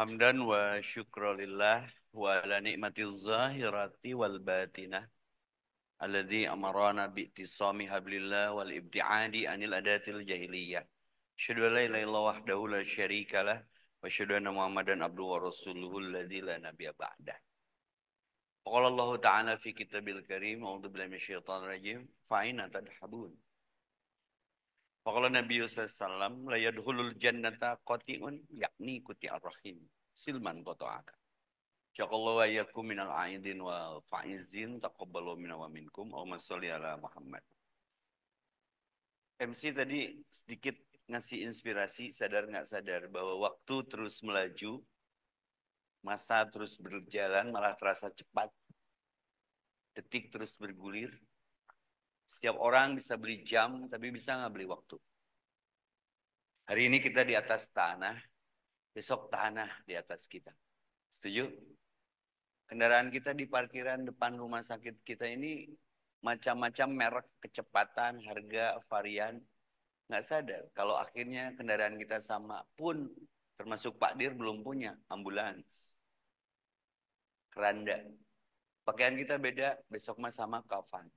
Hamdan wa syukrulillah wa ala ni'matiz zahirati wal batinah alladzi amarana bi'tisami hablillah wal ibtiadi anil adatil jahiliyah. Asyhadu an la ilaha illallah wahdahu la syarikalah wa asyhadu anna Muhammadan abduhu wa rasuluhu alladzi la nabiyya ba'dah. Qala Allah Ta'ala fi kitabil karim a'udzu billahi minasyaitonir rajim fa aina tadhhabun. Faqala Nabi sallallahu alaihi wasallam la yadkhulul jannata qati'un yakni quti'ar rahim silman qata'aka. Jazakallahu wa iyyakum minal aidin wa faizin taqabbalu minna wa minkum. Allahumma sholli ala Muhammad. MC tadi sedikit ngasih inspirasi, sadar nggak sadar bahwa waktu terus melaju, masa terus berjalan malah terasa cepat, detik terus bergulir. Setiap orang bisa beli jam, tapi bisa nggak beli waktu. Hari ini kita di atas tanah, besok tanah di atas kita. Setuju? Kendaraan kita di parkiran depan rumah sakit kita ini macam-macam merek, kecepatan, harga, varian. Nggak sadar kalau akhirnya kendaraan kita sama pun, termasuk Pak Dir belum punya ambulans, keranda. Pakaian kita beda, besok mah sama kafan.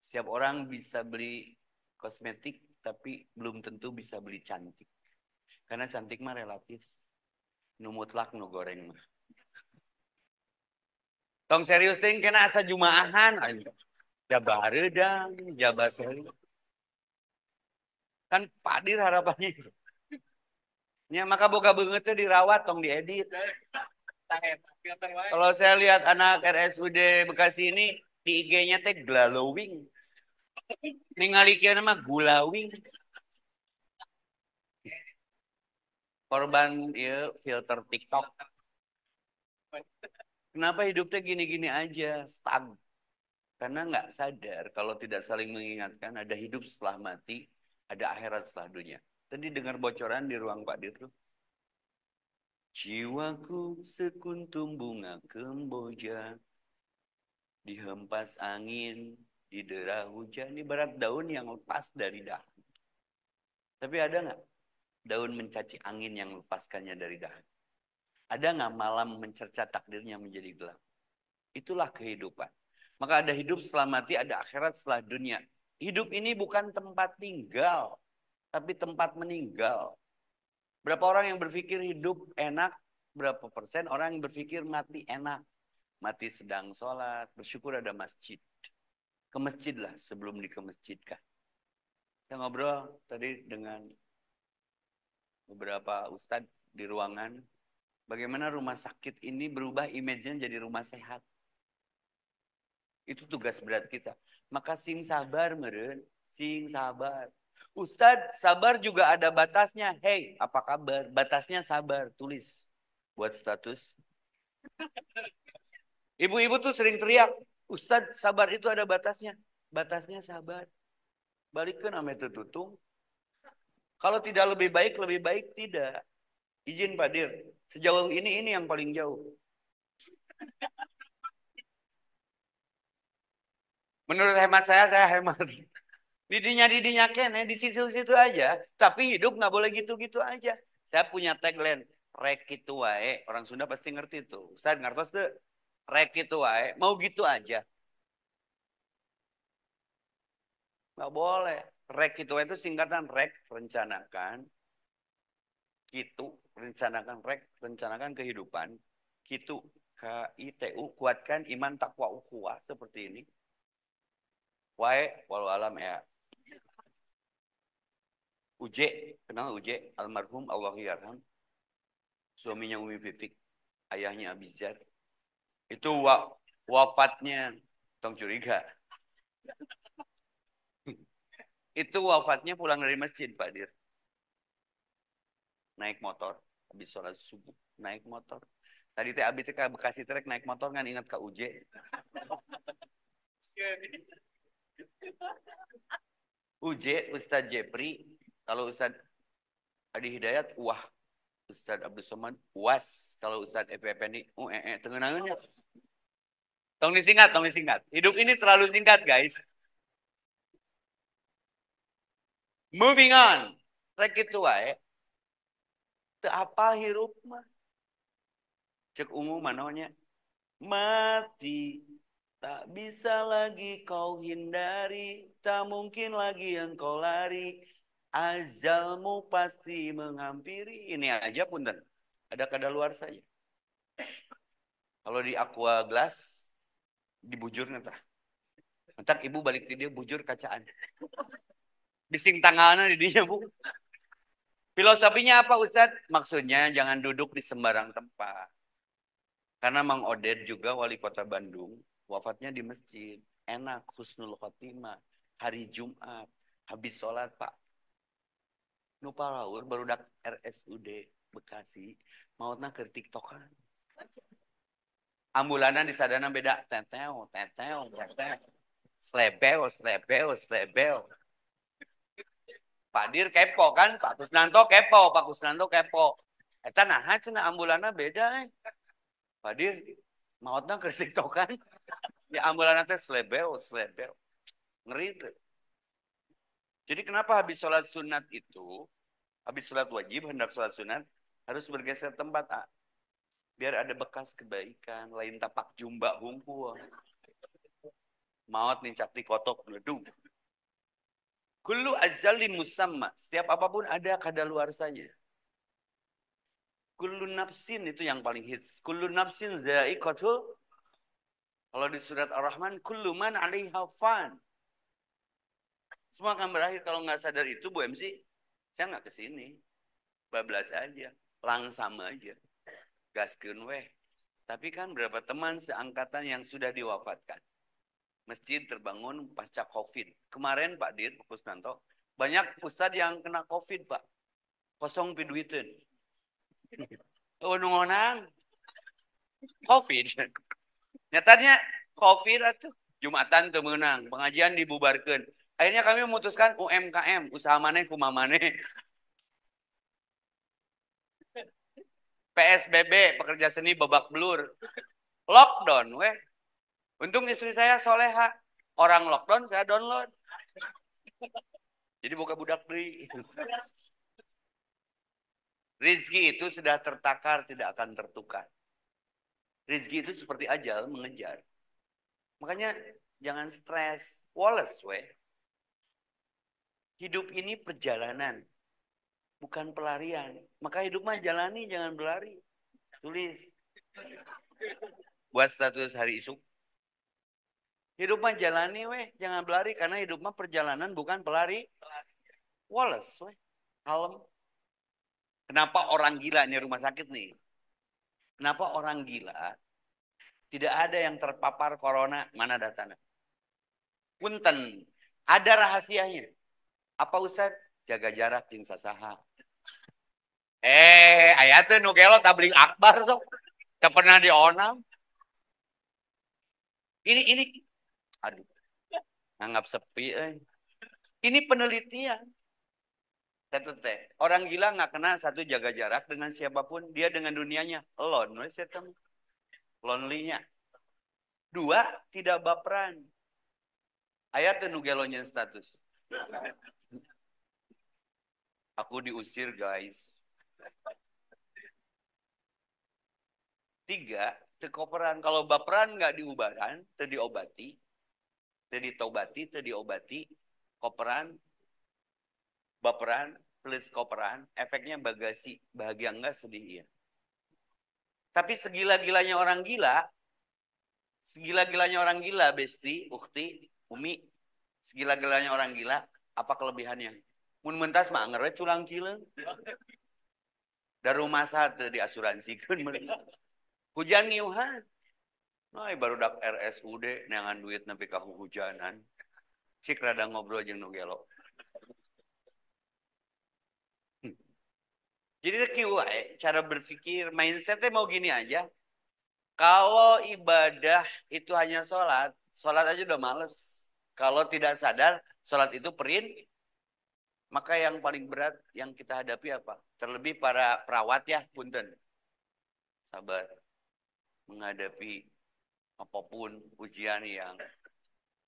Setiap orang bisa beli kosmetik, tapi belum tentu bisa beli cantik. Karena cantik mah relatif. Nu mutlak nu goreng mah. Tong serius ting kena asa jumaahan. Jabar redang, jabar serius. Kan padir harapannya. Ya maka boga beungeut teh dirawat tong diedit. Kalau saya lihat anak RSUD Bekasi ini di IG-nya teh glowing. Ningali kieu mah gulawing. Korban ya filter TikTok. Kenapa hidupnya gini-gini aja, stag? Karena nggak sadar kalau tidak saling mengingatkan ada hidup setelah mati, ada akhirat setelah dunia. Tadi dengar bocoran di ruang Pak Dir tuh. Jiwaku sekuntum bunga kemboja, dihempas angin, didera hujan, ibarat daun yang lepas dari dahan. Tapi ada nggak daun mencaci angin yang lepaskannya dari dahan? Ada nggak malam mencerca takdirnya menjadi gelap? Itulah kehidupan. Maka ada hidup setelah mati, ada akhirat setelah dunia. Hidup ini bukan tempat tinggal, tapi tempat meninggal. Berapa orang yang berpikir hidup enak, berapa persen orang yang berpikir mati enak. Mati sedang sholat, bersyukur ada masjid. Ke masjid lah sebelum dikemesjidkan. Saya ngobrol tadi dengan beberapa ustadz di ruangan. Bagaimana rumah sakit ini berubah image-nya jadi rumah sehat. Itu tugas berat kita. Maka sing sabar meren, sing sabar. Ustadz, sabar juga ada batasnya. Hey, apa kabar? Batasnya sabar, tulis. Buat status. Ibu-ibu tuh sering teriak, Ustadz, sabar itu ada batasnya. Batasnya sabar. Balikin ame tutung. Kalau tidak lebih baik tidak. Izin Pak Dir, sejauh ini yang paling jauh. Menurut hemat saya hemat. Didinya kene, di situ-situ aja. Tapi hidup nggak boleh gitu-gitu aja. Saya punya tagline, rek itu wae. Orang Sunda pasti ngerti tuh. Ustaz ngertos tuh, rek itu wae. Mau gitu aja. Nggak boleh. Rek itu wae itu singkatan rek, rencanakan. Kitu, rencanakan rek, rencanakan kehidupan. Kitu, KITU, kuatkan iman takwa ukhuwah seperti ini. Wae, walau alam ya. Uje, kenal Uje, almarhum Allahyarham. Suaminya Umi Vivik, ayahnya Abizar. Itu wafatnya, tong curiga. Itu wafatnya pulang dari masjid, Pak Dir. Naik motor, habis sholat subuh, naik motor. Tadi teh abis ke Bekasi trek naik motor kan ingat ke Uje. Uje, Ustadz Jepri, kalau Ustadz Adi Hidayat, wah. Ustadz Abdul Somad, was. Kalau Ustadz FFNI, tengenangannya. Tong disingkat. Hidup ini terlalu singkat, guys. Moving on. Rek itu wae. Teu apa hirup mah. Cek ungu mananya. Mati, tak bisa lagi kau hindari, tak mungkin lagi engkau lari, ajalmu pasti menghampiri. Ini aja punten, ada kadaluarsanya. Kalau di aqua glass, dibujur ngetah. Entar ibu balik ke dia bujur kacaan. Bising tangannya di dia bu. Filosofinya apa Ustadz? Maksudnya jangan duduk di sembarang tempat. Karena Mang Oded juga wali kota Bandung, wafatnya di masjid. Enak, husnul khotimah. Hari Jumat, habis sholat Pak. Nu paraur barudak RSUD Bekasi, mautna keur tiktokan. Ambulanan di sadana beda. Teteo, teteo, teteo. Slebeo, slebeo, slebeo. Pak Dir kepo kan, Pak Kusnanto kepo, Pak Kusnanto kepo. Eta naha cenah ambulana beda. Pak Dir, mautna keur tiktokan. Ya ambulana teh slebeo, slebeo. Ngeri tuh. Jadi kenapa habis sholat sunat itu, habis sholat wajib, hendak sholat sunat, harus bergeser tempat, ah. Biar ada bekas kebaikan, lain tapak jumba hungkul. Maut nincak di kotok, ledung. Kullu azali musamma, setiap apapun ada kadaluarsanya. Kullu nafsin itu yang paling hits. Kullu nafsin za'iqatul. Kalau di surat Ar-Rahman, kullu man 'alaiha fan. Semua akan berakhir. Kalau nggak sadar itu Bu MC, saya nggak kesini. Bablas aja, langsam aja. Gaskeun weh. Tapi kan berapa teman seangkatan yang sudah diwafatkan. Masjid terbangun pasca COVID. Kemarin Pak Dir, Pak Kusnanto, banyak ustadz yang kena COVID Pak. Kosong piduiteun. Oh nungonang. COVID. Nyatanya COVID itu Jumatan tuh menang. Pengajian dibubarkan. Akhirnya kami memutuskan UMKM. Usaha maneh kumaha maneh. PSBB, pekerja seni babak belur. Lockdown, weh. Untung istri saya soleha. Orang lockdown, saya download. Jadi buka budak deui. Rizki itu sudah tertakar, tidak akan tertukar. Rizki itu seperti ajal mengejar. Makanya jangan stres. Wallace, weh. Hidup ini perjalanan, bukan pelarian. Maka hidup mah jalani, jangan berlari. Tulis. Buat status hari esok. Hidup mah jalani, weh. Jangan berlari, karena hidup mah perjalanan, bukan pelari. Wallace, weh. Kalem. Kenapa orang gila, ini rumah sakit nih. Kenapa orang gila tidak ada yang terpapar corona, mana datanya? Punten, ada rahasianya. Apa Ustaz? Jaga jarak jeung sasaha. Aya teh nu gelo tabling akbar sok. Teu pernah dionam. Ini aduh. Anggap sepi Ini penelitian. Teh. Orang gila nggak kena satu jaga jarak dengan siapapun, dia dengan dunianya. Alone, lonely-nya. Dua, tidak baperan. Ayat nu gelonya status. Aku diusir, guys. Tiga, tekoperan. Kalau baperan nggak diubahan, diobati, ditobati, diobati, koperan, baperan, plus koperan, efeknya bagasi, bahagia enggak, sedih ya. Tapi segila-gilanya orang gila, Besti, Ukti, Umi, segila-gilanya orang gila, apa kelebihannya? Mun mentas mah anggar culang cileung. Dari rumah satu di asuransi kan hujan ngiuhan. Nah, baru dak RSUD neangan duit nepi ka hujanan. Cik rada ngobrol jeung nu gelo. Jadi kieu wae cara berpikir, mindsetnya mau gini aja. Kalau ibadah itu hanya sholat aja udah males. Kalau tidak sadar, sholat itu maka yang paling berat yang kita hadapi apa? Terlebih para perawat ya, punten. Sabar menghadapi apapun ujian yang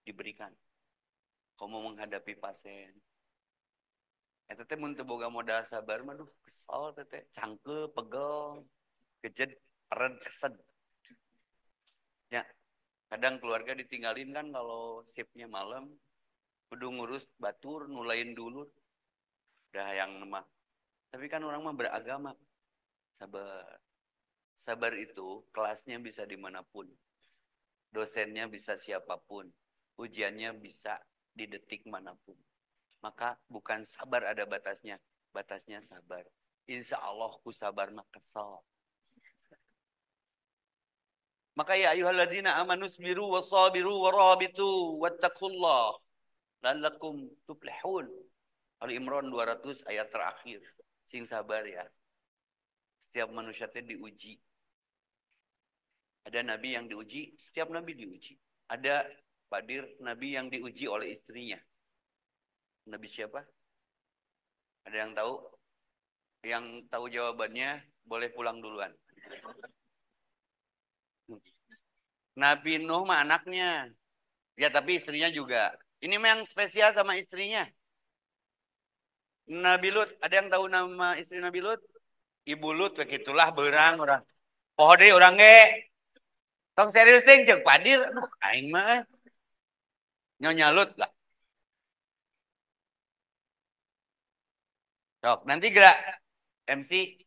diberikan. Kamu menghadapi pasien. Eta teh mun teu boga modal sabar mah duh kesel teh, cangkeu, pegel, kejet. peren kesed. Ya, kadang keluarga ditinggalin kan kalau shiftnya malam, kudu ngurus batur, nulain dulu, dah yang nemah. Tapi kan orang mah beragama, sabar. Sabar itu kelasnya bisa dimanapun, dosennya bisa siapapun, ujiannya bisa di detik manapun. Maka bukan sabar ada batasnya, batasnya sabar. Insya Allah ku sabar mah kesal. Maka ya ayyuhalladzina amanu sabiru wasabiru warabitu wattaqullah la'allakum tuflihun. Ali Imran 200 ayat terakhir. Sing sabar ya. Setiap manusia itu diuji. Ada nabi yang diuji, setiap nabi diuji. Ada Pak Dir, nabi yang diuji oleh istrinya. Nabi siapa? Ada yang tahu? Yang tahu jawabannya boleh pulang duluan. Nabi Nuh mah anaknya. Ya tapi istrinya juga. Ini memang spesial sama istrinya. Nabi Lut, ada yang tahu nama istri Nabi Lut? Ibu Lut, begitulah berang orang. Poho deui orang ge. Tong serius ting jeung Padir, aduh aing mah Nyonya Lut lah. Sok, nanti gerak MC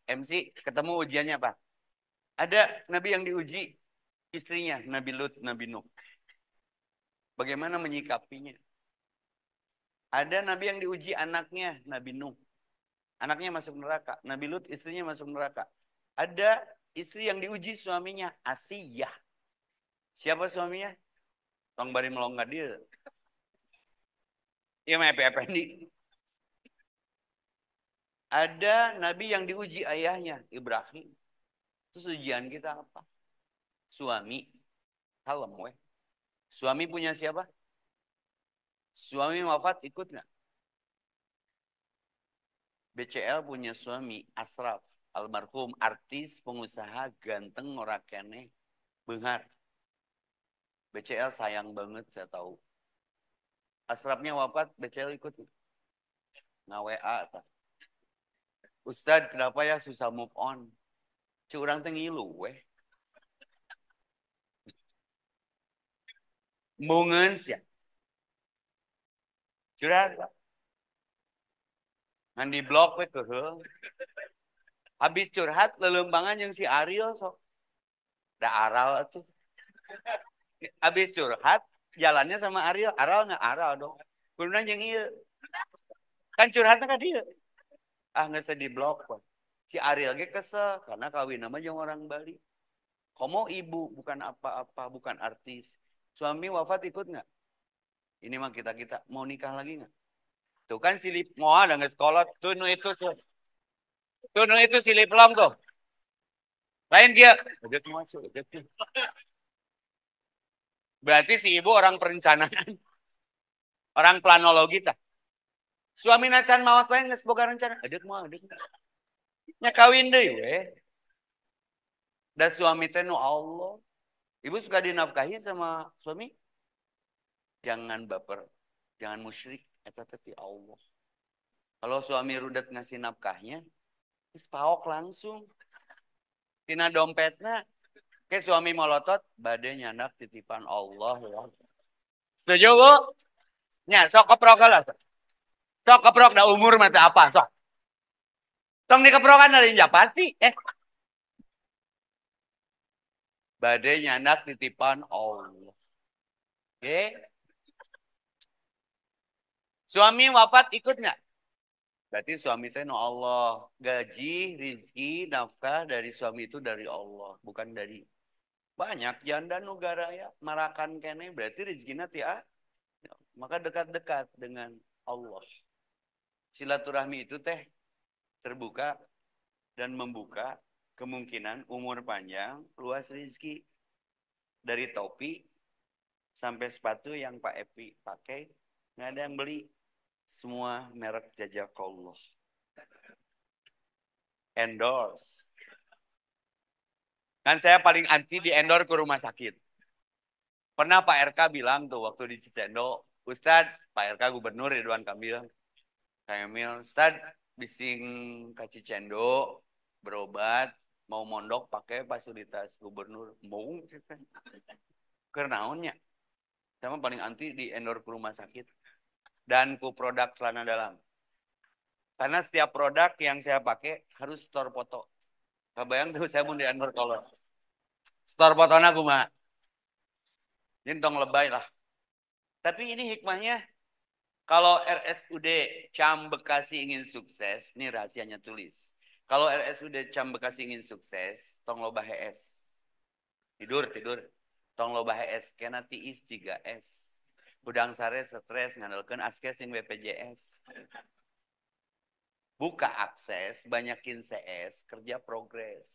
ketemu ujiannya apa? Ada nabi yang diuji istrinya, Nabi Lut, Nabi Nuh. Bagaimana menyikapinya? Ada nabi yang diuji anaknya, Nabi Nuh. Anaknya masuk neraka. Nabi Lut istrinya masuk neraka. Ada istri yang diuji suaminya, Asiyah. Siapa suaminya? Tong bari melonggar dia. Iya mah epe-ependi. Ada nabi yang diuji ayahnya, Ibrahim. Terus ujian kita apa? Suami. Kalem weh. Suami punya siapa? Suami wafat ikut nggak? BCL punya suami Asraf. Almarhum artis, pengusaha, ganteng, norakene, benghar. BCL sayang banget saya tahu. Asrafnya wafat, BCL ikut. Nga-WA. Ustadz, kenapa ya susah move on? Curang tengilu weh. Mungen sih. Curhat Pak. Ngan di blok we keuheung. Habis curhat lelembangan yang si Ariel sok. Da aral atuh. Habis curhat jalannya sama Ariel, aral nggak aral dong. Kuduna jeung ieu. Kan curhatnya kan dia. Ah nggak usah di blok Pak. Si Ariel ge kesel karena kawin sama jeung orang Bali. Komo ibu bukan apa-apa, bukan artis. Suami wafat ikut nggak? Ini mah kita mau nikah lagi nggak? Tuh kan silip mau ada nggak sekolah. Tuh nu itu silip long tuh. Lain dia. Berarti si ibu orang perencanaan. Orang planologi tak. Suami nacan mawat lain nggak seboga rencana. Adek mau, adek. Nya kawin deh we. Dan suami teh nu Allah. Ibu suka dinafkahi sama suami? Jangan baper. Jangan musyrik. Eta teh Allah. Kalau suami rudet ngasih nafkahnya, terus paok langsung. Tina dompetna, ke suami molotot, bade nyanak titipan Allah. Ya. Setuju, Bu? Nya, sok keprok lah. Sok keprok da umur mata apa, sok. Tong dikeprokan dari Japati. Bade nyanak titipan Allah. Oke. Suami wafat ikut nggak? Berarti suami teh no Allah. Gaji, rizki, nafkah dari suami itu dari Allah. Bukan dari banyak janda negara ya. Marakan kene berarti rezekinya tia. Maka dekat-dekat dengan Allah. Silaturahmi itu teh terbuka dan membuka kemungkinan umur panjang, luas rezeki. Dari topi sampai sepatu yang Pak Epi pakai, nggak ada yang beli. Semua merek Jazakallah. Endorse. Kan saya paling anti di endorse ke rumah sakit. Pernah Pak RK bilang tuh waktu di Cicendo, Ustadz, Pak RK Gubernur Ridwan Kamil, Ustadz, bising ke Cicendo, berobat, mau mondok pakai fasilitas gubernur mau kenaonnya sama paling anti di endorse ke rumah sakit dan ku produk celana dalam karena setiap produk yang saya pakai harus store foto kebayang tuh saya mau di endorse kolor store fotona kumaha jentong lebay lah tapi ini hikmahnya kalau RSUD Cam Bekasi ingin sukses ini rahasianya tulis kalau RSUD Cam Bekasi ingin sukses tong loba HS tidur tong loba HS kena tiis 3S budang sare stres ngandalkeun askes jeung BPJS buka akses banyakin CS kerja progres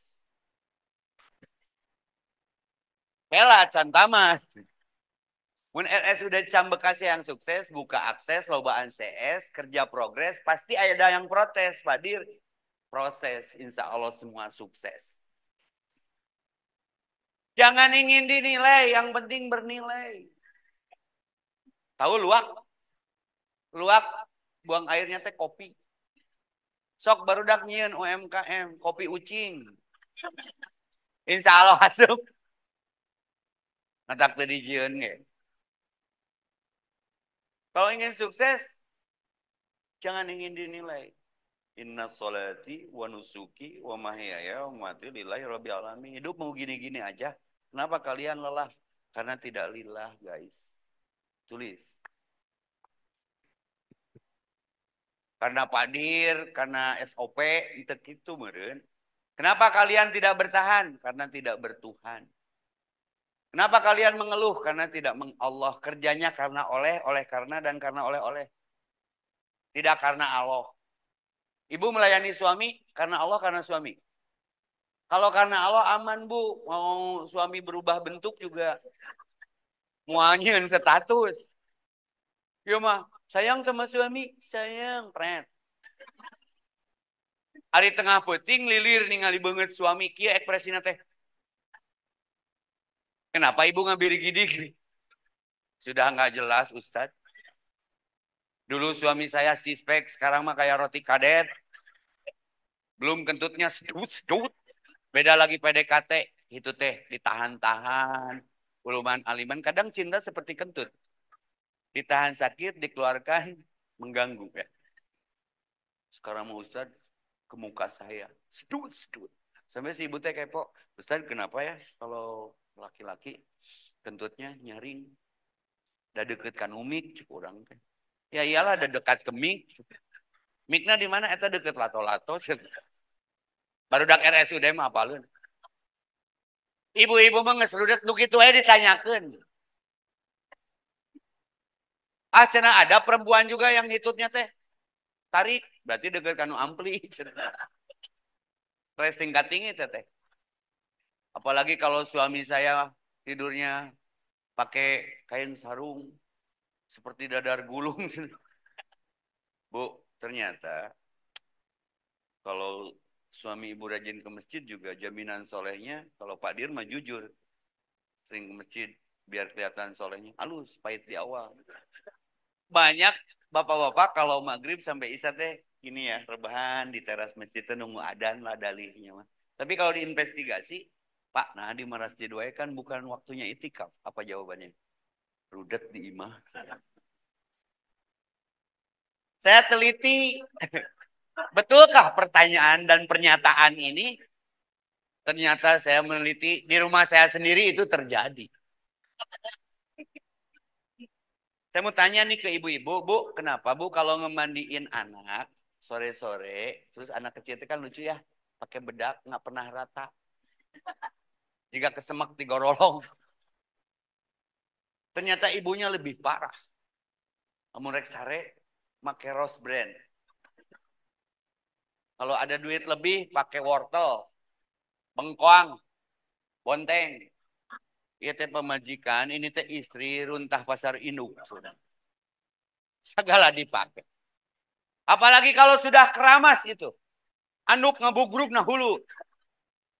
Hela cantaman mun RSUD Cam Bekasi yang sukses buka akses lobaan CS kerja progres pasti ada yang protes Padir proses insya Allah semua sukses jangan ingin dinilai yang penting bernilai tahu luak buang airnya teh kopi sok barudak nyieun UMKM kopi ucing insya Allah asup ngatak teu dijieun ge kalau ingin sukses jangan ingin dinilai inna sholati wa nusuki wa mahyaya wa mamati lillahi rabbil alamin hidup mau gini-gini aja kenapa kalian lelah karena tidak lillah guys tulis karena padir karena SOP itu gitu meureun kenapa kalian tidak bertahan karena tidak bertuhan kenapa kalian mengeluh karena tidak mengallah kerjanya karena oleh karena dan karena oleh tidak karena Allah ibu melayani suami karena Allah karena suami kalau karena Allah aman bu mau suami berubah bentuk juga muanyeun status ya mah sayang sama suami sayang pret hari tengah peuting lilir ningali beungeut suami kieu ekspresina teh kenapa ibu ngabiri gidik sudah nggak jelas Ustadz dulu suami saya sispek sekarang mah kayak roti kadet belum kentutnya sedut beda lagi PDKT itu teh ditahan-tahan uluman aliman kadang cinta seperti kentut ditahan sakit dikeluarkan mengganggu ya sekarang mau Ustad ke muka saya sedut sampai si ibu teh kepo Ustad kenapa ya kalau laki-laki kentutnya nyaring udah deket kan umik kurang teh ya iyalah ada dekat ke mik mikna di mana eta deket lato-lato baru dak RSUD mah apalun ibu-ibu mah geus rudet nu kitu aya ditanyakeun cenah ada perempuan juga yang hitutnya teh tarik berarti deket kanu ampli stres tingkat tinggi teh apalagi kalau suami saya tidurnya pakai kain sarung seperti dadar gulung bu ternyata kalau suami ibu rajin ke masjid juga jaminan solehnya kalau Pak Dir mah jujur sering ke masjid biar kelihatan solehnya halus pahit di awal banyak bapak-bapak kalau maghrib sampai isya teh gini ya rebahan di teras masjid teh nunggu adzan lah dalihnya mah tapi kalau diinvestigasi Pak nah di masjid wae kan bukan waktunya itikaf apa jawabannya rudet di imah saya teliti betulkah pertanyaan dan pernyataan ini ternyata saya meneliti di rumah saya sendiri itu terjadi saya mau tanya nih ke ibu-ibu bu kenapa bu kalau ngemandiin anak sore-sore terus anak kecil itu kan lucu ya pakai bedak nggak pernah rata jika kesemek digorolong ternyata ibunya lebih parah amun rek sare make rose brand kalau ada duit lebih pakai wortel bengkoang bonteng iya teh pemajikan ini teh istri runtah pasar induk sudah segala dipakai apalagi kalau sudah keramas itu anduk ngebugruk nah hulu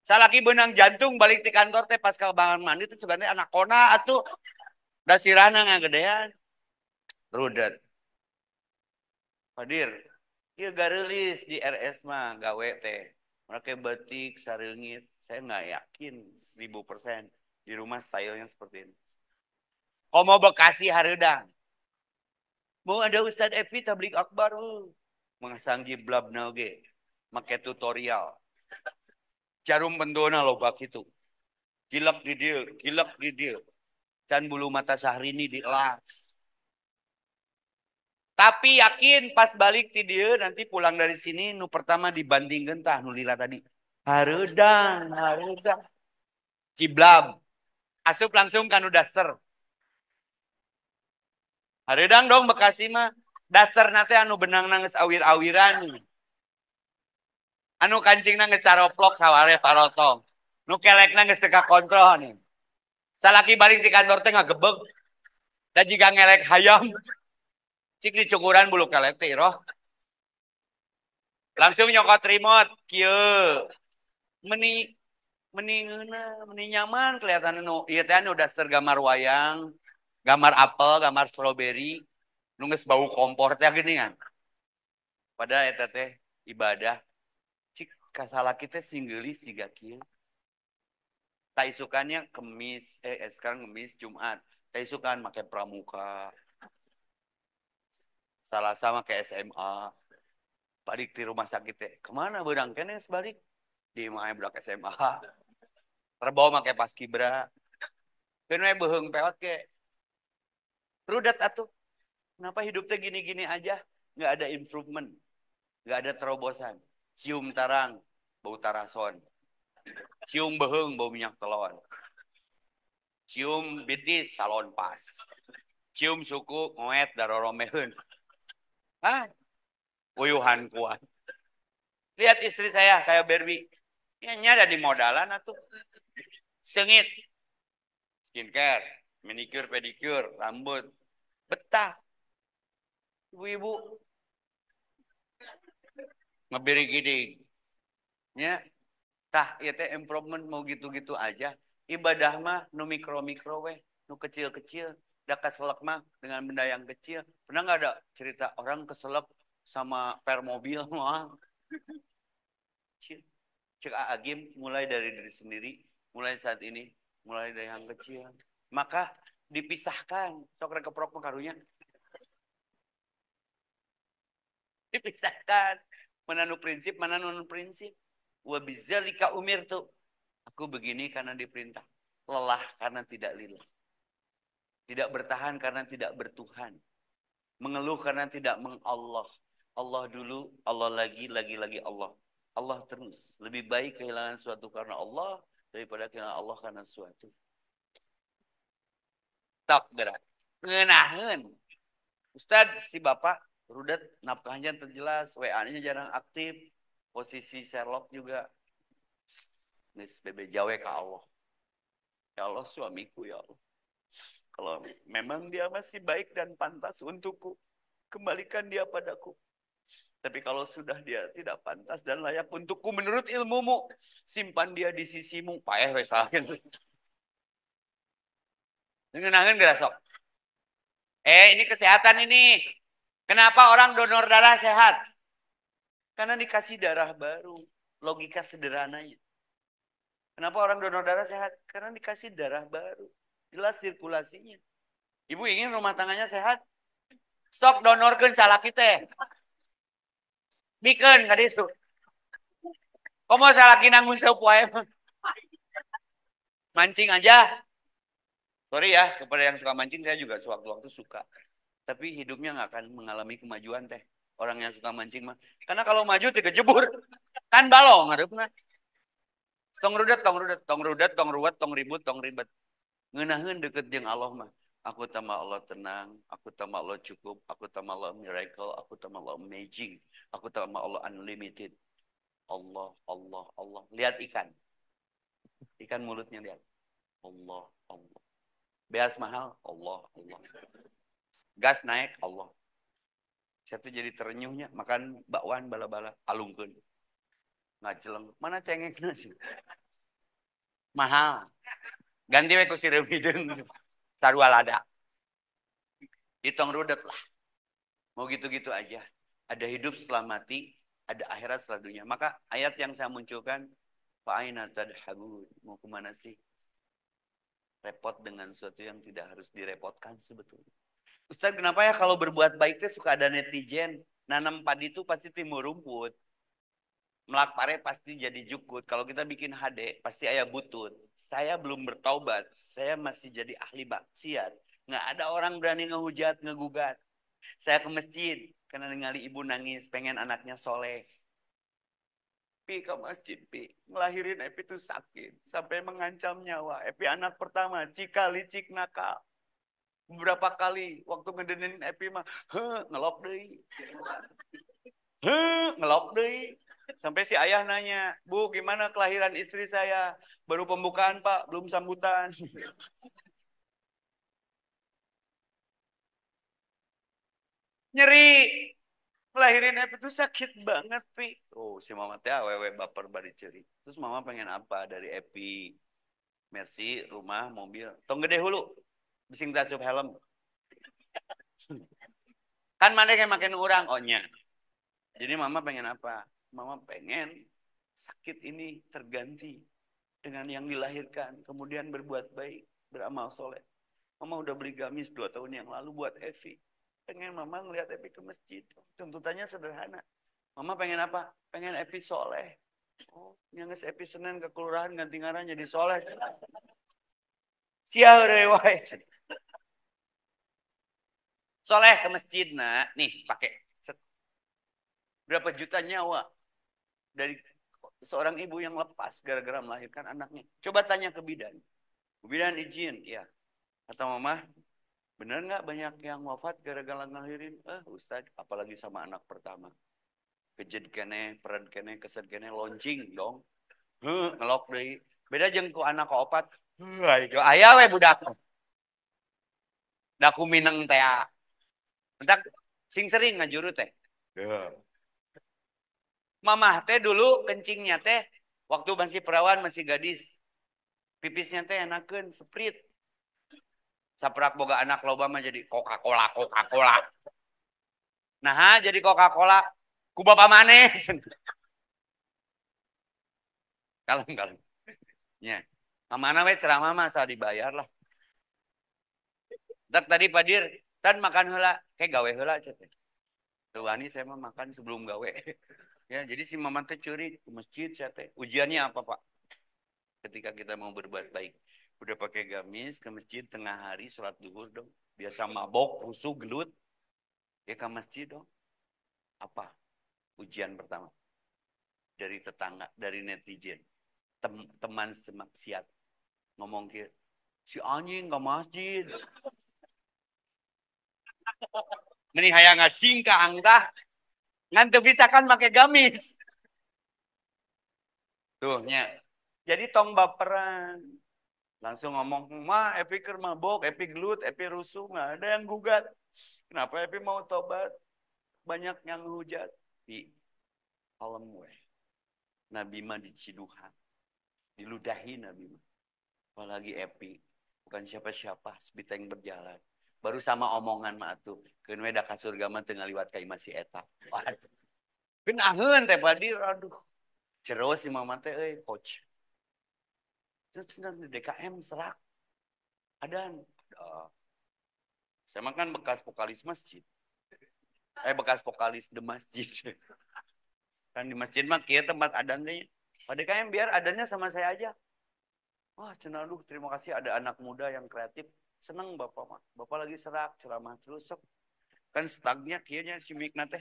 salaki benang jantung balik di kantor teh pas bangun mandi teh sugan teh anak kona atuh da sirana ngagedean rudet Hadir ieu gareulis di RS mah gawe teh Pakai batik, sarengit. Saya nggak yakin 1000% di rumah stylenya seperti ini. Kalau mau Bekasi hareudang. Mau ada Ustadz Evi tablik akbar. Mengasang jiblab nauge. Make tutorial. Jarum pendona loba gitu. Kilak di dia, kilak di dia. Dan bulu mata Syahrini dielas. Tapi yakin pas balik ti dia nanti pulang dari sini nu pertama dibandingkan tah nu lila tadi. Hareudang, hareudang. Ciblab. Asup langsung kanu daster. Hareudang dong Bekasi mah. Daster nate anu benang nangis awir-awiran. Anu kancing nangis caroplok saware parotong. Nu kelek nangis teka kontrol nih. Salaki balik di kantor teh ngagebeg. Dan jika ngelek hayam. Cik dicukuran bulu kelek teh roh. Langsung nyokot remote. Kieu. Meni meni nyaman kelihatan nu ieu teh anu daster gambar wayang, gambar apel, gambar stroberi, nu geus bau kompor teh geuning kan. Pada eta teh ibadah. Cik kasalaki teh singgeulis siga kieu. Taisukannya kemis, sekarang kemis Jumat. Taisukan pakai pramuka. Salasa make SMA. Balik di rumah sakit teh. Kemana beudang kene balik? Di mae budak SMA. Rebo make paskibra. Keun we beuheung peot ke. Rudat atuh. Kenapa hidupnya gini-gini aja? Nggak ada improvement. Nggak ada terobosan. Cium tarang, bau tarason. Cium beheung, bau minyak telon. Cium bitis, salon pas. Cium suku, ngoet, daroromeheun. Hah? Uyuhan kuat. Lihat istri saya kayak Barbie. Ini ada di modalan atuh. Sengit. Skincare, manicure, pedicure, rambut. Betah. Ibu-ibu ngebiri gidig. Ya. Tah, ya teh improvement mau gitu-gitu aja. Ibadah mah nu mikro-mikro weh, nu kecil-kecil. Da keselak mah dengan benda yang kecil. Pernah nggak ada cerita orang keselak sama per mobil mah? Cek Agim mulai dari diri sendiri, mulai saat ini, mulai dari yang kecil. Maka dipisahkan. Sok keprok makarunya. Dipisahkan. Mana nu prinsip, mana nu prinsip. Wa bidzalika umirtu. Aku begini karena diperintah. Lelah karena tidak lillah. Tidak bertahan karena tidak bertuhan. Mengeluh karena tidak mengallah. Allah dulu, Allah lagi Allah. Allah terus. Lebih baik kehilangan sesuatu karena Allah daripada kehilangan Allah karena sesuatu. Tak gerak. Ngenaheun. Ustadz, si bapak rudet nafkahnya terjelas, WA-nya jarang aktif, posisi Sherlock juga. Nis bebe jawe ke Allah. Ya Allah suamiku ya Allah. Kalau memang dia masih baik dan pantas untukku, kembalikan dia padaku. Tapi kalau sudah dia tidak pantas dan layak untukku menurut ilmumu, simpan dia di sisimu. Payah wes salahin. Ngenangan gak sok? Ini kesehatan ini. Kenapa orang donor darah sehat? Karena dikasih darah baru. Logika sederhananya. Kenapa orang donor darah sehat? Karena dikasih darah baru. Jelas sirkulasinya. Ibu ingin rumah tangganya sehat? Sok donorkan salah kita. Bikin gak disu. Kamu salah kinangun sepuai. Mancing aja. Sorry ya, kepada yang suka mancing saya juga sewaktu-waktu suka. Tapi hidupnya nggak akan mengalami kemajuan teh. Orang yang suka mancing mah. Karena kalau maju tiga jebur. Kan balong harusnya. Tong rudet, tong rudet, tong rudet, tong ruwet, tong ribut, tong ribet. Ngeunaheun deket jeung Allah mah. Aku tambah Allah tenang, aku tambah Allah cukup, aku tambah Allah miracle, aku tambah Allah amazing, aku tambah Allah unlimited. Allah, Allah, Allah. Lihat ikan. Ikan mulutnya lihat. Allah, Allah. Beas mahal, Allah, Allah. Gas naik, Allah. Saya tuh jadi terenyuhnya, makan bakwan bala-bala, alungkeun. Ngajeleng, mana cengekna sih? Mahal. Ganti we ku sireum hideung. Sarua lada. Hitong rudet lah. Mau gitu-gitu aja. Ada hidup setelah mati, Ada akhirat setelah dunia. Maka ayat yang saya munculkan, fa'aina tadhabun, mau kemana sih? Repot dengan sesuatu yang tidak harus direpotkan sebetulnya. Ustaz, kenapa ya kalau berbuat baik itu suka ada netizen? Nanam padi itu pasti timur rumput. Melak pare pasti jadi jukut. Kalau kita bikin HD, pasti ayah butut. Saya belum bertaubat. Saya masih jadi ahli maksiat. Nggak ada orang berani ngehujat, ngegugat. Saya ke masjid karena ningali ibu nangis, pengen anaknya soleh. Pi ke masjid, Pi. Ngelahirin Epi itu sakit. Sampai mengancam nyawa. Epi anak pertama, cika licik nakal. Beberapa kali waktu ngedenin Epi mah, ngelok deh. Ngelok deh. Sampai si ayah nanya, Bu, gimana kelahiran istri saya? Baru pembukaan, Pak, belum sambutan. Nyeri. Ngelahirin Epi itu sakit banget, Pi. Oh, si mama teh awewe baper bari ceri. Terus mama pengen apa dari Epi? Mercy, rumah, mobil. Tong gede hulu. Bising tasup helm. Kan mana yang makin orang? Oh, nya. Jadi mama pengen apa? Mama pengen sakit ini terganti dengan yang dilahirkan. Kemudian berbuat baik, beramal soleh. Mama udah beli gamis 2 tahun yang lalu buat Evi. Pengen mama ngeliat Evi ke masjid. Tuntutannya sederhana. Mama pengen apa? Pengen Evi soleh. Oh, nyanges Evi Senin ke kelurahan ganti ngaran jadi soleh. Sia wae. Soleh ke masjid, nak. Nih, pakai berapa juta nyawa dari seorang ibu yang lepas gara-gara melahirkan anaknya. Coba tanya ke bidan. Bidan izin, ya. Kata mama, bener nggak banyak yang wafat gara-gara ngelahirin? Ustaz, apalagi sama anak pertama. Kejed kene, peran kene, kesed kene, launching dong. Ngelok deh. Beda jeung ku anak opat. Ayah we budak. Daku mineng teh. Entak sing sering ngajuru teh. Yeah. Mamah teh dulu kencingnya teh waktu masih perawan masih gadis. Pipisnya teh enakeun Sprite. Saprak boga anak loba mah jadi Coca-Cola, Coca-Cola. Nah, jadi Coca-Cola ku bapa maneh. Kalem kalem. Nya. Kamana we ceramah mah asal dibayar lah. Tak tadi Padir, tan makan heula, kayak gawe heula cenah. Tuh ani saya mah makan sebelum gawe. Ya, jadi si Maman teh curi ke masjid saya teh. Ujiannya apa, Pak? Ketika kita mau berbuat baik. Udah pakai gamis ke masjid tengah hari sholat duhur dong. Biasa mabok, rusuh, gelut. Ya ke masjid dong. Apa? Ujian pertama. Dari tetangga, dari netizen. Teman semaksiat. Ngomong ke, si anjing ke masjid. Meni hayang ngacing ka angka. Ngan teu bisa kan pakai gamis. Tuh, nya. Jadi tong baperan. Langsung ngomong, mah Epi keur mabok, Epi gelut, Epi rusuh, nggak ada yang gugat. Kenapa Epi mau tobat? Banyak yang hujat. Di alam we. Nabi mah diciduhan. Diludahi Nabi mah. Apalagi Epi. Bukan siapa-siapa, sebiteng berjalan. Baru sama omongan mah atuh. Keun we da ka surga mah teu ngaliwat ka imah si eta. Waduh. Keun angeun teh Badir, aduh. Jero si mama teh euy, coach. Terus di DKM serak. Adan. Saya makan bekas vokalis masjid. Bekas vokalis the masjid. Kan di masjid mah kia tempat adannya. Pada DKM biar adannya sama saya aja. Wah, cenah aduh, terima kasih ada anak muda yang kreatif. Seneng Bapak mah. Bapak lagi serak, ceramah terus sok. Kan stagnya kieunya si mikna teh.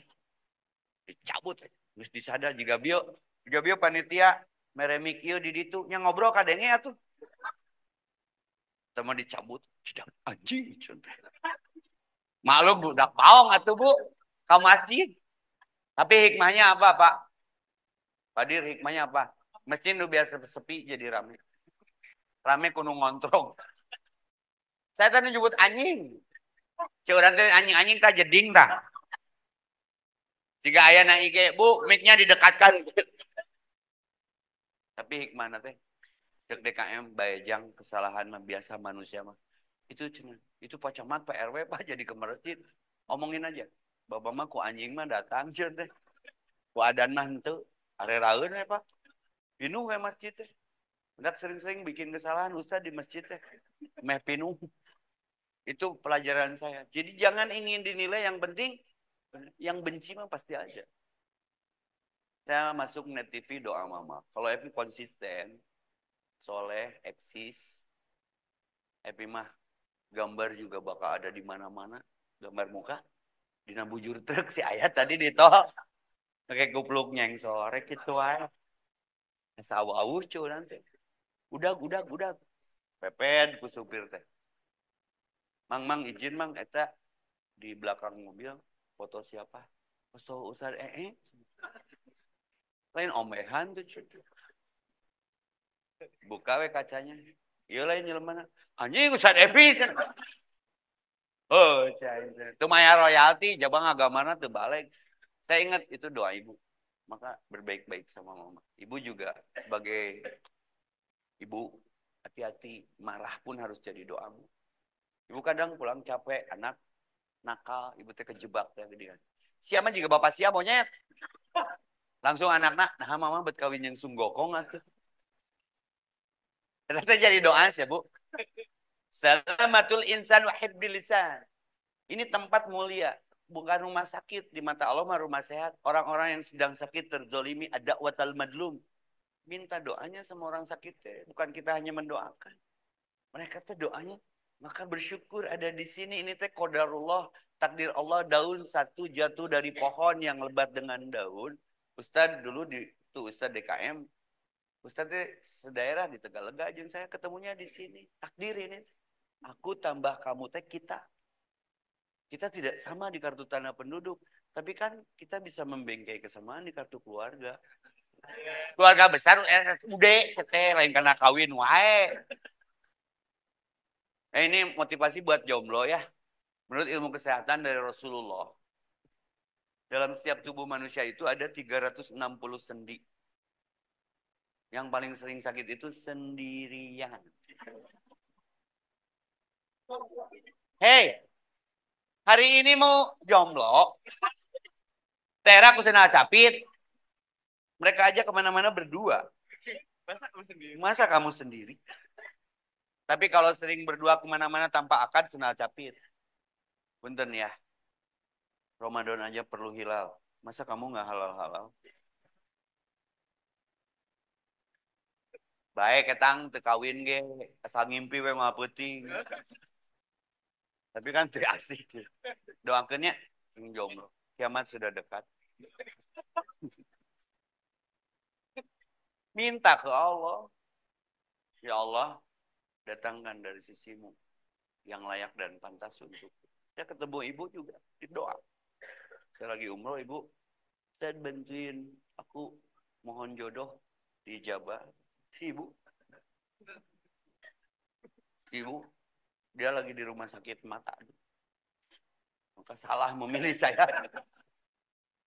Dicabut. Geus disada jiga bio. Jiga bio panitia meremi kieu di ditu nya ngobrol kadenge atuh. Sama dicabut. Cedak anjing. Maklum budak paong atuh Bu. Ke masjid. Tapi hikmahnya apa, Pak? Padir hikmahnya apa? Masjid nu biasa sepi jadi rame. Rame kudu ngontrol. Saya tadi nyebut anjing. Curang teh anjing-anjing tah jeding tah. Jika aya na IG, Bu, mic-nya didekatkan. Tapi hikmahna teh cek DKM bayajang kesalahan mah biasa manusia mah. Itu cenah. Itu Pak Camat, Pak RW, Pak jadi ke masjid. Omongin aja. Bapak mah ku anjing mah datang cenah teh. Adan mah henteu. Areraeun we Pak. Pinuh we masjid teh. Hendak sering-sering bikin kesalahan Ustaz di masjid teh. Meh pinuh. Itu pelajaran saya. Jadi jangan ingin dinilai, yang penting yang benci mah pasti ada. Saya masuk Net TV doa mama. Kalau Epi konsisten, soleh, eksis, Epi mah gambar juga bakal ada di mana-mana. Gambar muka, dina bujur truk si ayat tadi di tol. Pakai kupluk nyeng sore gitu aja. Sawa cu nanti. Udah. Pepet ku supir teh. Mang izin mang eta di belakang mobil foto siapa? Foto Ustaz lain omehan tuh cuy. Buka we kacanya. Iya lain jelema. Anjing Ustaz Evi. Oh, itu maya royalti, jabang agamana teu balik. Saya ingat itu doa ibu. Maka berbaik-baik sama mama. Ibu juga sebagai ibu, hati-hati, marah pun harus jadi doamu. Ibu kadang pulang capek, anak nakal, ibu teh kejebak ya dia. Siapa juga bapak siapa monyet. Langsung anak-anak, nah mama bet kawin yang sunggokong atuh. Ternyata jadi doa sih, Bu. Salamatul insan wa hibdil lisan. Ini tempat mulia, bukan rumah sakit. Di mata Allah mah rumah sehat. Orang-orang yang sedang sakit terzolimi ada watal madlum. Minta doanya sama orang sakit, bukan kita hanya mendoakan. Mereka teh doanya, maka bersyukur ada di sini. Ini teh qadarullah, takdir Allah, daun satu jatuh dari pohon yang lebat dengan daun. Ustadz dulu itu Ustadz DKM, Ustadz teh sedaerah di Tegalega aja saya ketemunya di sini. Takdir ini. Aku tambah kamu teh kita. Kita tidak sama di kartu tanda penduduk, tapi kan kita bisa membengkai kesamaan di kartu keluarga. Keluarga besar udah cete lain karena kawin wae. Ini motivasi buat jomblo ya. Menurut ilmu kesehatan dari Rasulullah, dalam setiap tubuh manusia itu ada 360 sendi. Yang paling sering sakit itu sendirian. Hei, hari ini mau jomblo. Tera kusena capit. Mereka aja kemana-mana berdua. Masa kamu sendiri? Tapi kalau sering berdua kemana-mana tanpa akad, senal capit. Punten ya. Ramadan aja perlu hilal. Masa kamu nggak halal-halal? Baik, ketang tekawin ge, asal ngimpi we mah peuting. Tapi kan tidak asik. Doakannya jomblo. Kiamat sudah dekat. Minta ke Allah. Ya Allah, datangkan dari sisimu yang layak dan pantas untuk. Saya ketemu ibu juga di doa. Saya lagi umroh, ibu, saya bantuin aku mohon jodoh di Jabar. Si ibu, dia lagi di rumah sakit mata. Maka salah memilih saya.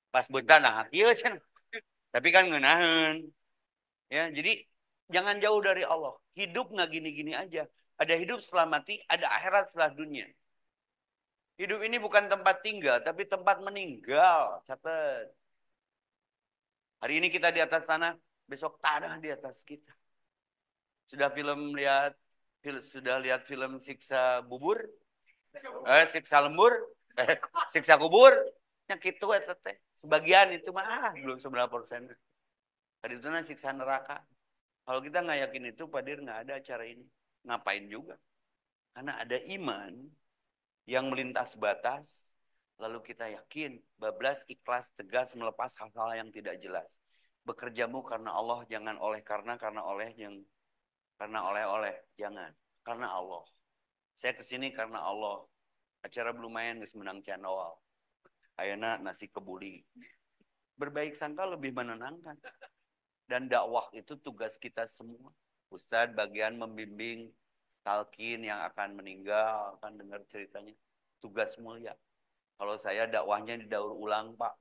Pas bentar nah kieu cenah. Tapi kan ngeunaheun. Ya, jadi jangan jauh dari Allah. Hidup nggak gini-gini aja. Ada hidup setelah mati, ada akhirat setelah dunia. Hidup ini bukan tempat tinggal, tapi tempat meninggal. Catat. Hari ini kita di atas tanah, besok tanah di atas kita. Sudah lihat film Siksa Bubur? Siksa Lembur? Siksa Kubur? Yang gitu teh. Sebagian itu mah belum 9%. Tadi itu siksa neraka. Kalau kita nggak yakin itu, Padir nggak ada acara ini. Ngapain juga? Karena ada iman yang melintas batas, lalu kita yakin, bablas, ikhlas, tegas, melepas hal-hal yang tidak jelas. Bekerjamu karena Allah, jangan karena oleh yang karena oleh-oleh, jangan. Karena Allah. Saya kesini karena Allah. Acara belum main, nggak menang channel. Ayana nasi kebuli. Berbaik sangka lebih menenangkan. Dan dakwah itu tugas kita semua. Ustadz bagian membimbing talkin yang akan meninggal, akan dengar ceritanya. Tugas mulia. Kalau saya dakwahnya didaur ulang, Pak.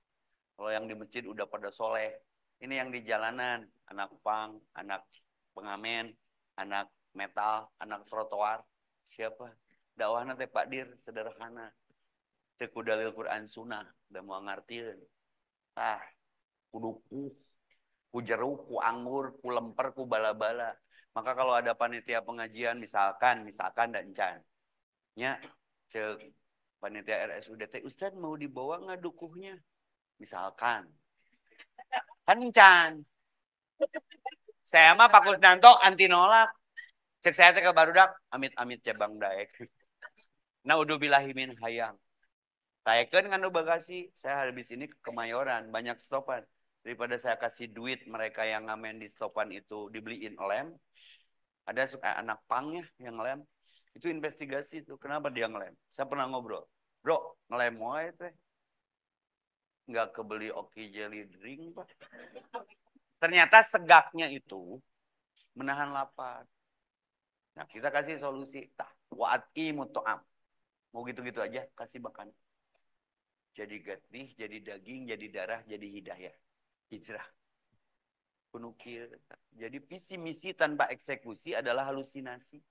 Kalau yang di masjid udah pada soleh. Ini yang di jalanan. Anak pang, anak pengamen, anak metal, anak trotoar. Siapa? Dakwahnya teh Pak Dir, sederhana. Teku dalil Quran sunnah. Udah mau ngartiin. ku dukuh, ku jeruk, ku anggur, ku lemper, ku bala-bala. Maka kalau ada panitia pengajian, misalkan dan can, nya cek panitia RSUD, Ustaz mau dibawa nggak dukuhnya? Misalkan, kan can. Saya mah Pak Kusnanto anti nolak. Cek saya teh ke barudak, amit-amit cabang daek. Nah, udah bilahimin hayang. Saya kan nganu bagasi, saya habis ini ke Kemayoran, banyak stopan. Daripada saya kasih duit mereka yang ngamen di stopan itu dibeliin lem, ada suka anak pang ya yang ngelem. Itu investigasi tuh, kenapa dia ngelem? Saya pernah ngobrol. Bro, ngelem wae teh. Nggak kebeli Oki Jelly Drink, Pak. Ternyata segaknya itu menahan lapar. Nah, kita kasih solusi. Tah, wa'ati muto'am. Mau gitu-gitu aja, kasih makan. Jadi getih, jadi daging, jadi darah, jadi hidayah. Hijrah. Penukil. Jadi visi misi tanpa eksekusi adalah halusinasi.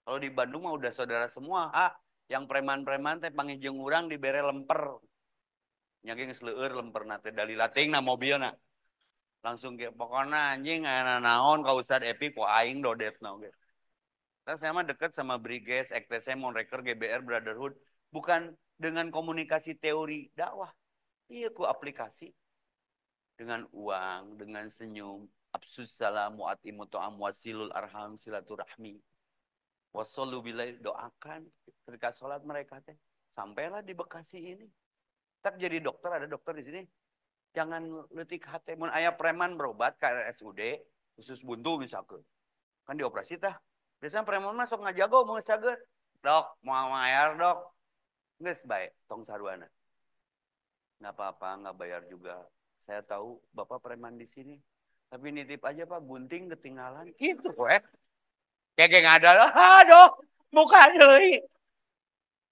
Kalau di Bandung mah udah saudara semua. Yang preman-preman teh pangijeng urang dibere lemper. Nyaging seleur lemper nate dalila ting na mobilna. Langsung ke pokoknya anjing ana naon ka Ustad Epi ku aing dodetna oge. Saya mah deket sama Briges, XTC, Monreker, GBR, Brotherhood. Bukan dengan komunikasi teori dakwah. Iya ku aplikasi. Dengan uang, dengan senyum. Absus salam, mu'atimu to'am, wasilul arham, silaturahmi. Wassolu bilai, doakan. Ketika sholat mereka teh. Sampailah di Bekasi ini. Tak jadi dokter, ada dokter di sini. Jangan letik hati. Mun aya preman berobat ke RSUD, khusus buntu misalkan. Kan dioperasi tah. Biasanya preman masuk ngajago, mau cager. Dok, mau mayar dok. Nges baik, tong sarwana. Nggak apa-apa, nggak bayar juga. Saya tahu bapak preman di sini. Tapi nitip aja pak, gunting ketinggalan. Gitu kok. Kayak nggak ada. Dok, buka deh.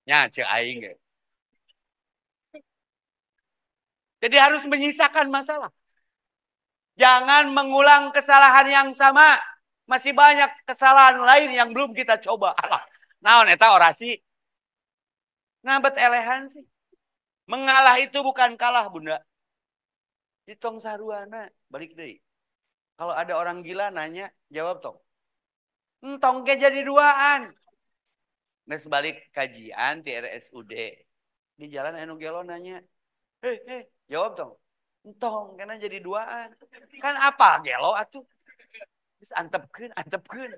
Nya, cek aing. Jadi harus menyisakan masalah. Jangan mengulang kesalahan yang sama. Masih banyak kesalahan lain yang belum kita coba. Alah, naon eta orasi. Ngabet elehan sih. Mengalah itu bukan kalah, Bunda. Di tong saruana, balik deh. Kalau ada orang gila nanya, jawab tong. Entong ke jadi duaan. Nes balik kajian di RSUD. Di jalan anu gelo nanya, jawab tong. Entong, karena jadi duaan. Kan apa gelo atuh? Terus antepkeun, antepkeun.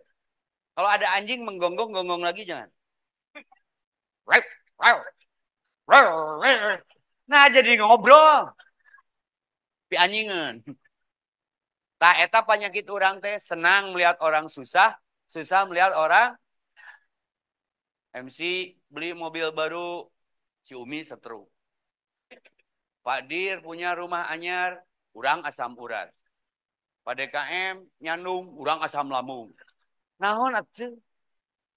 Kalau ada anjing menggonggong, gonggong lagi jangan. Nah jadi ngobrol. Pi anjingan. Nah eta penyakit orang teh senang melihat orang susah, susah melihat orang. MC beli mobil baru, si Umi setruk. Pak Dir punya rumah anyar, urang asam urat. Pak DKM nyandung, urang asam lambung. Naon atuh?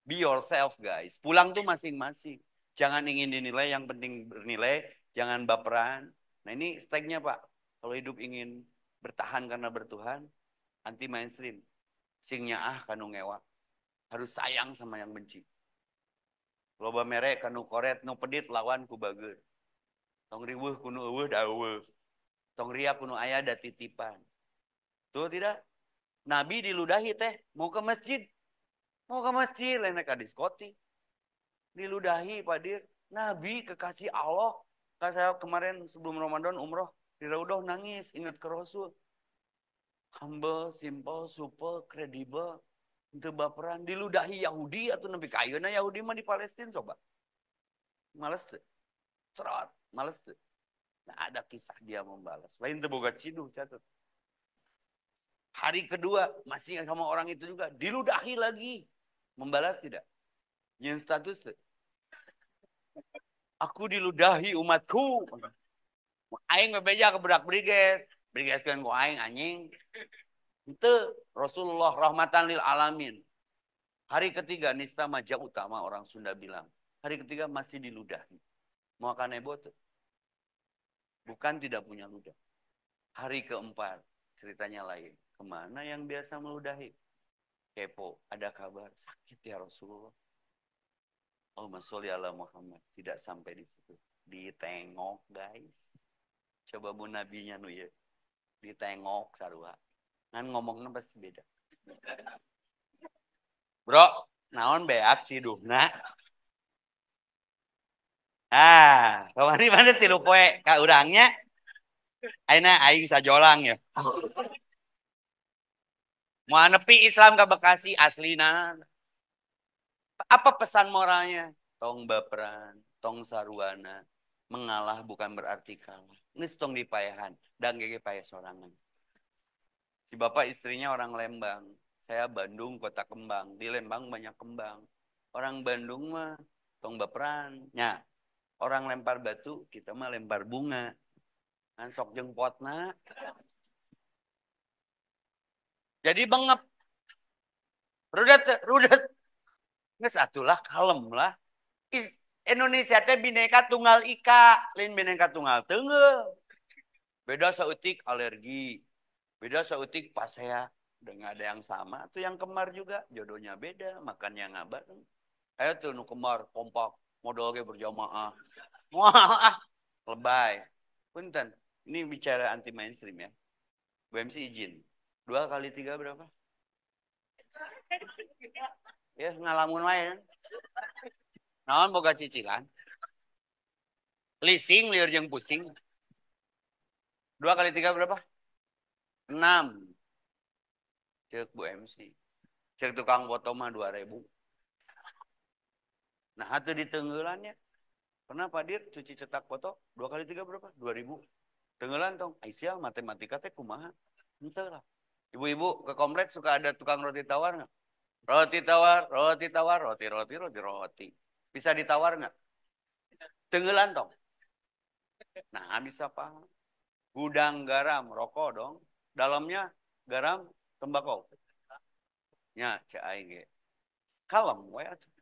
Be yourself guys. Pulang tuh masing-masing. Jangan ingin dinilai, yang penting bernilai. Jangan baperan. Nah ini stegnya Pak. Kalau hidup ingin bertahan karena bertuhan, anti mainstream. Sing nyaah kanu ngewak. Harus sayang sama yang benci. Loba merek kanu koret, nu pedit lawan ku bageun. Tong riweuh kunu eueuh da eueuh. Tong ria kunu aya da titipan. Tuh tidak? Nabi diludahi teh, mau ke masjid. Mau ke masjid, lain ka diskotik. Diludahi Pak Dir. Nabi kekasih Allah. Kan saya kemarin sebelum Ramadan umroh di Raudhah nangis, ingat ke Rasul. Humble, simple, supel, kredibel. Itu baperan. Diludahi Yahudi atau nabi kayuna Yahudi mah di Palestina coba. Males tuh. Cerot. Males tuh. Nah, ada kisah dia membalas. Lain tuh boga ciduh catat. Hari kedua masih sama orang itu juga. Diludahi lagi. Membalas tidak? Yang status tuh. Aku diludahi umatku. Aing bebeja ke budak Briges. Briges kan ku aing anjing. Itu Rasulullah rahmatan lil alamin. Hari ketiga nista maja utama orang Sunda bilang. Hari ketiga masih diludahi. Mau akan nebo tuh. Bukan tidak punya ludah. Hari keempat ceritanya lain. Kemana yang biasa meludahi? Kepo, ada kabar sakit ya Rasulullah. Allahumma sholli ala Muhammad. Tidak sampai di situ. Ditengok guys. Coba mau nabinya nu ya. ditengok sarua. Kan ngomongnya pasti beda. Bro, naon beak ciduhna? Kemarin mana tilu poe ka urangnya? Aina aing sajolang ya. Mau nepi Islam ke Bekasi aslina. Apa pesan moralnya? Tong baperan, tong saruana. Mengalah bukan berarti kalah. Nges tong dipayahan, dan gege payah sorangan. Si bapak istrinya orang Lembang. Saya Bandung, kota kembang. Di Lembang banyak kembang. Orang Bandung mah tong baperan. Ya, orang lempar batu, kita mah lempar bunga. Kan sok jengpotna. Jadi bengep. Rudet, rudet. Nges atulah kalem lah. Indonesia teh bineka tunggal ika. Lain bineka tunggal tunggal. Beda seutik alergi. Beda seutik pasea. Udah nggak ada yang sama. Tuh yang kembar juga. Jodohnya beda. Makannya nggak bareng. Ayo tuh nu kembar. Kompak. Modalnya berjamaah. Wah. Lebay. Punten. Ini bicara anti mainstream ya. BMC izin. 2 kali 3 berapa? Ya ngalamun lain. Naon boga cicilan. Leasing liur jeung pusing. 2 kali 3 berapa? 6. Cek Bu MC. Cek tukang foto mah 2.000. Nah, itu di tenggelannya. Pernah Pak Dir cuci cetak foto 2 kali 3 berapa? 2.000. Tenggelan tong. Aisyah matematika teh kumaha? Ente lah. Ibu-ibu ke kompleks suka ada tukang roti tawar nggak? Roti tawar, roti tawar, roti, roti, roti, roti. Bisa ditawar nggak? Tenggelan tong. Nah, bisa paham. Gudang garam, rokok dong. Dalamnya garam, tembakau. Ya, cek aing ge. Kalem we atuh.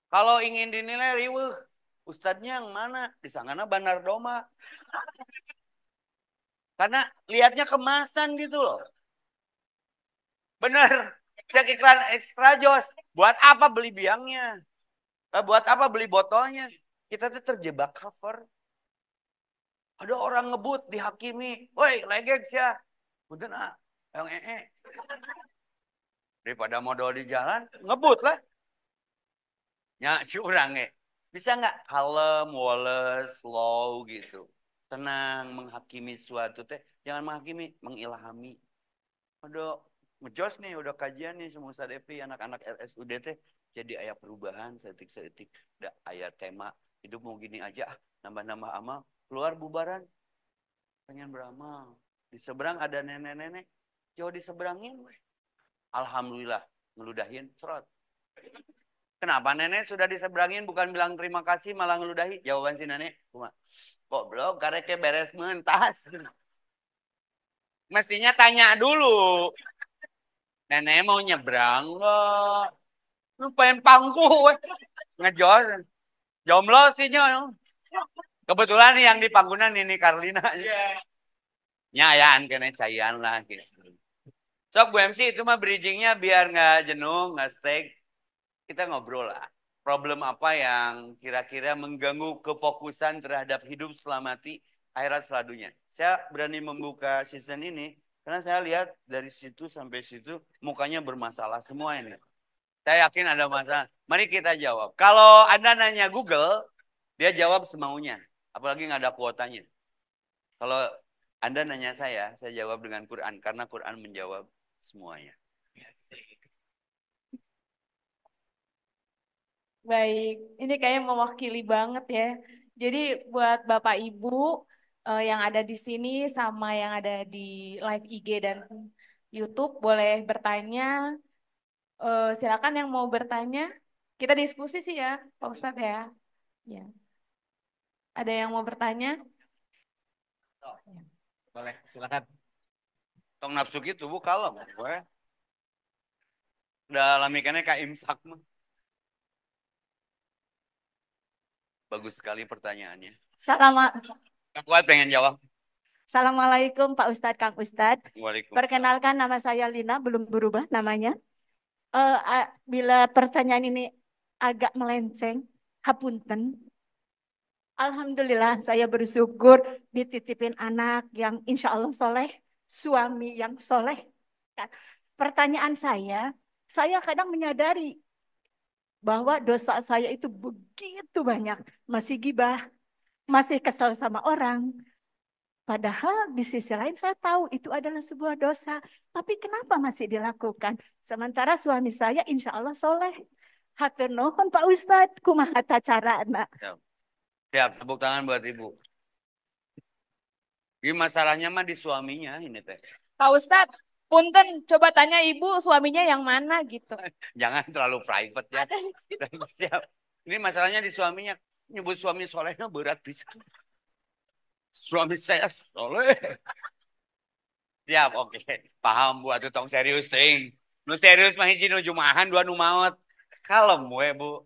Kalau ingin dinilai riweuh, ustadznya yang mana? Di sangana Bandar Doma. Karena lihatnya kemasan gitu loh. Bener. Cek iklan ekstra jos. Buat apa beli biangnya? Buat apa beli botolnya? Kita tuh terjebak cover. Ada orang ngebut dihakimi. Woi, legex ya. Punten yang daripada modal di jalan, ngebut lah. Ya, si orangnya. Bisa nggak kalem, Wallace, slow gitu. Tenang, menghakimi suatu teh. Jangan menghakimi, mengilhami. Udah ngejos nih, udah kajian nih semua Ustaz Epi, anak-anak RSUD teh. Jadi ayat perubahan, seetik-seetik. Udah ayat tema, hidup mau gini aja, nambah-nambah amal. Keluar bubaran, pengen beramal. Di seberang ada nenek-nenek, jauh diseberangin. Alhamdulillah, ngeludahin, serot. Kenapa nenek sudah diseberangin bukan bilang terima kasih malah ngeludahi? Jawaban si nenek, kok belum kareknya beres mentas. Mestinya tanya dulu. Nenek mau nyebrang nggak? Lu pengen pangku, weh. Ngejos. Jomblo sih nyo. Kebetulan yang di pangkunan ini Karlina. Yeah. Nyayaan kena cayan lah. Gitu. Sok Bu MC itu mah bridgingnya biar nggak jenuh, nggak stay. Kita ngobrol lah. Problem apa yang kira-kira mengganggu kefokusan terhadap hidup selamati akhirat seladunya. Saya berani membuka season ini karena saya lihat dari situ sampai situ mukanya bermasalah semua ini. Saya yakin ada masalah. Mari kita jawab. Kalau Anda nanya Google, dia jawab semaunya. Apalagi nggak ada kuotanya. Kalau Anda nanya saya jawab dengan Quran karena Quran menjawab semuanya. Baik, ini kayaknya mewakili banget ya. Jadi buat Bapak Ibu yang ada di sini sama yang ada di live IG dan YouTube boleh bertanya. Silakan yang mau bertanya. Kita diskusi sih ya, Pak Ustadz ya. Ya. Ada yang mau bertanya? Boleh, silakan. Tong nafsu gitu, bu kalem. Udah lamikannya kayak imsak mah. Bagus sekali pertanyaannya. Kuat pengen jawab. Assalamualaikum Pak Ustadz, Kang Ustadz. Waalaikumsalam. Perkenalkan nama saya Lina, belum berubah namanya. Bila pertanyaan ini agak melenceng, hapunten. Alhamdulillah saya bersyukur dititipin anak yang insya Allah soleh, suami yang soleh. Kan? Pertanyaan saya kadang menyadari bahwa dosa saya itu begitu banyak. Masih gibah, masih kesal sama orang. Padahal di sisi lain saya tahu itu adalah sebuah dosa. Tapi kenapa masih dilakukan? Sementara suami saya insya Allah soleh. Hatur nuhun Pak Ustadz, kumaha carana. Siap. Siap, tepuk tangan buat Ibu. Ini masalahnya mah di suaminya ini teh. Pak Ustadz, punten coba tanya ibu suaminya yang mana gitu. Jangan terlalu private ya. Ada di situ. Siap. Ini masalahnya di suaminya. Nyebut suami solehnya berat bisa. Suami saya soleh. Siap, oke. Paham buat tong serius ting. Nu serius mah hiji nu jumahan dua nu maot. Kalem we, Bu.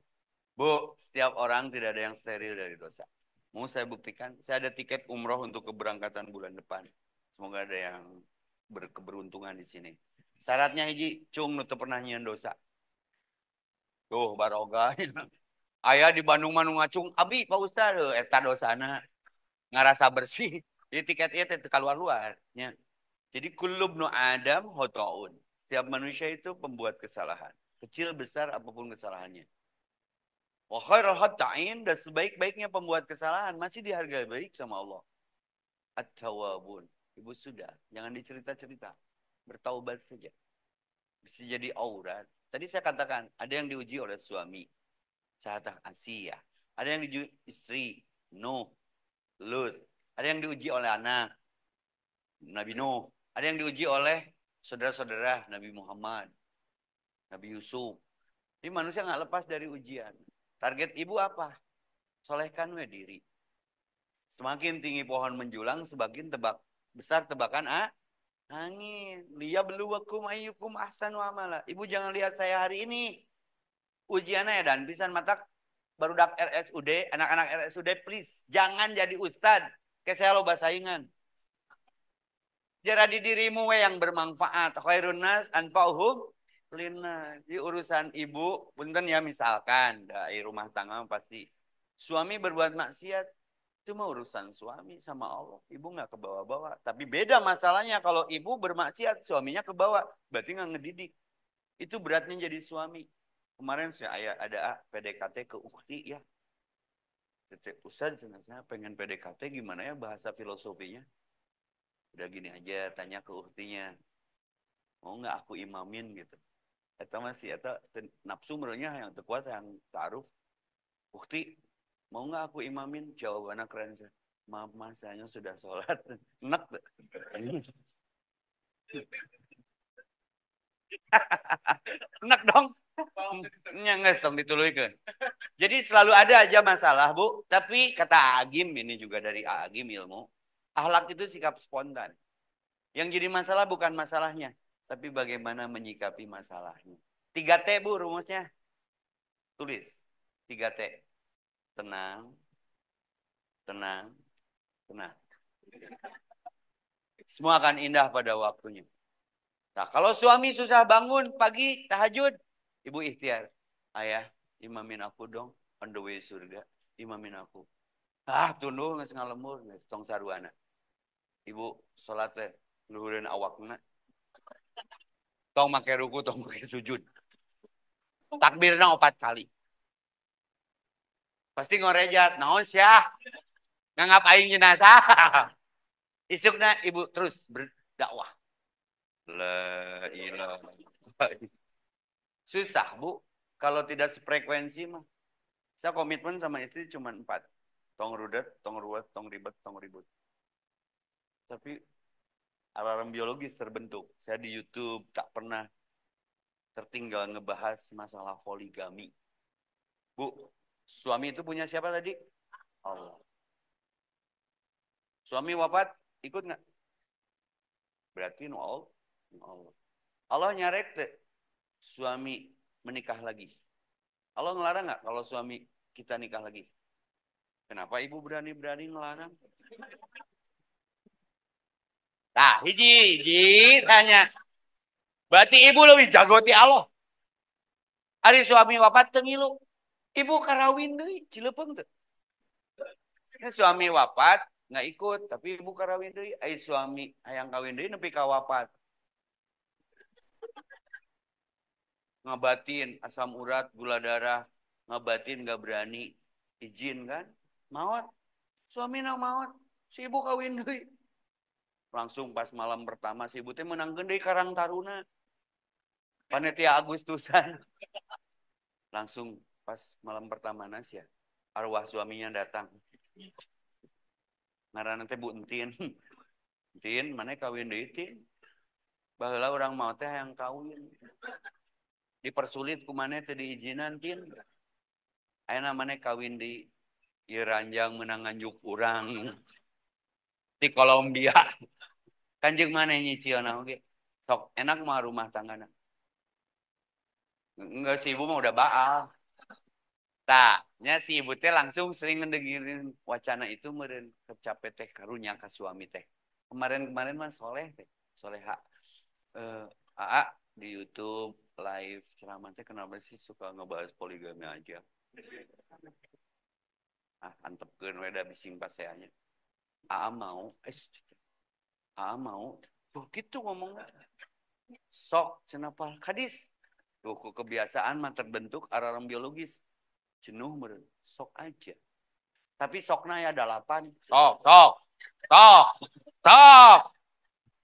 Bu, setiap orang tidak ada yang steril dari dosa. Mau saya buktikan, saya ada tiket umroh untuk keberangkatan bulan depan. Semoga ada yang berkeberuntungan di sini. Syaratnya hiji, cung nu teu pernah nyieun dosa. Tuh, baroga. Aya di Bandung mah nu ngacung, abi Pak Ustaz, eta dosana ngarasa bersih. Jadi tiket ieu teh teu kaluar-luar nya. Jadi kulub nu Adam hotoun. Setiap manusia itu pembuat kesalahan. Kecil besar apapun kesalahannya. Wa khairul hatta'in, dan sebaik-baiknya pembuat kesalahan masih dihargai baik sama Allah. At-tawabun. Ibu sudah, jangan dicerita-cerita. Bertaubat saja. Bisa jadi aurat. Tadi saya katakan, ada yang diuji oleh suami. Syahadah Asiyah. Ada yang diuji istri. Nuh. Lut. Ada yang diuji oleh anak. Nabi Nuh. Ada yang diuji oleh saudara-saudara Nabi Muhammad. Nabi Yusuf. Jadi manusia nggak lepas dari ujian. Target ibu apa? Solehkan we diri. Semakin tinggi pohon menjulang, semakin besar tebakan angin. Liya beluwakum ayyukum ahsanu amala. Ibu jangan lihat saya hari ini. Ujiannya ya dan pisan matak barudak RSUD, anak-anak RSUD please jangan jadi ustad. Kayak saya loba saingan. Jadi dirimu we yang bermanfaat. Khairun nas anfa'uhum lina. Di urusan ibu, punten ya misalkan dari rumah tangga pasti suami berbuat maksiat, itu mah urusan suami sama Allah. Ibu nggak kebawa-bawa. Tapi beda masalahnya kalau ibu bermaksiat, suaminya kebawa, berarti nggak ngedidik. Itu beratnya jadi suami. Kemarin saya ada PDKT ke ukti ya. Ustaz, saya pengen PDKT gimana ya bahasa filosofinya. Udah gini aja, tanya ke uktinya. Mau nggak aku imamin gitu. Eta masih eta nafsu menurutnya yang terkuat yang taruh. Bukti mau nggak aku imamin? Jawabannya keren sih. Maaf mas, saya sudah sholat. Enak. Enak dong. Nyanges dong dituluikan. Jadi selalu ada aja masalah bu. Tapi kata Agim, ini juga dari Agim ilmu. Akhlak itu sikap spontan. Yang jadi masalah bukan masalahnya. Tapi bagaimana menyikapi masalahnya. 3T bu rumusnya. Tulis. 3T. Tenang. Tenang. Tenang. Semua akan indah pada waktunya. Nah, kalau suami susah bangun pagi tahajud. Ibu ikhtiar. Ayah, imamin aku dong. On the way surga. Imamin aku. Tunduh nges ngalemur. Nges tong saruana. Ibu sholat teh. Luhurin awakna. Tong make ruku, tong make sujud. Takbirna 4 kali. Pasti ngorejat. Naon syah. Nganggap aing jenazah. Isukna ibu terus berdakwah. La ilaha. Susah bu. Kalau tidak sefrekuensi mah. Saya komitmen sama istri cuma 4. Tong rudet, tong ruwet, tong ribet, tong ribut. Tapi alarm biologis terbentuk. Saya di YouTube tak pernah tertinggal ngebahas masalah poligami. Bu, suami itu punya siapa tadi? Allah. Suami wafat, ikut nggak? Berarti no Allah. Allah nyarek deh, suami menikah lagi. Allah ngelarang nggak kalau suami kita nikah lagi? Kenapa ibu berani-berani ngelarang? Nah, hiji tanya. Berarti ibu lebih jago ti Allah. Hari suami wafat tengilu. Ibu karawin deui, Cilepeung teh. Ya, suami wafat nggak ikut, tapi ibu karawin deui. Suami hayang kawin deui nepi ka wafat. Ngabatin asam urat, gula darah, ngabatin nggak berani, izin kan? Maut, suami nang maut, si ibu kawin deui. Langsung pas malam pertama si ibu teh menangkeun deui Karang Taruna. Panitia Agustusan. Langsung pas malam pertama ya, arwah suaminya datang. Ngaranna teh Bu Entin. Entin, mana kawin deui Tin? Baheula urang mau teh yang kawin. Dipersulit ku maneh teh diizinan Tin. Ayeuna maneh kawin di ieu ranjang meunang nganjuk urang di Kolombia. Kanjeng maneh nyicieuna oge. Sok enak mah rumah tanggana. Enggak si ibu mah udah baal. Tah, nya si ibu teh langsung sering ngedengerin wacana itu meureun kecape teh karunya ka suami teh. Kemarin-kemarin mah soleh teh, soleha. AA di YouTube live ceramah teh kenapa sih suka ngebahas poligami aja? Ah, antepkeun we da bising paseanya. AA mau, AA mau. Tuh gitu ngomongnya. Sok cenapa hadis. Tuh kebiasaan mah terbentuk alarm biologis. Jenuh meureun, sok aja. Tapi sokna ya 8. Sok.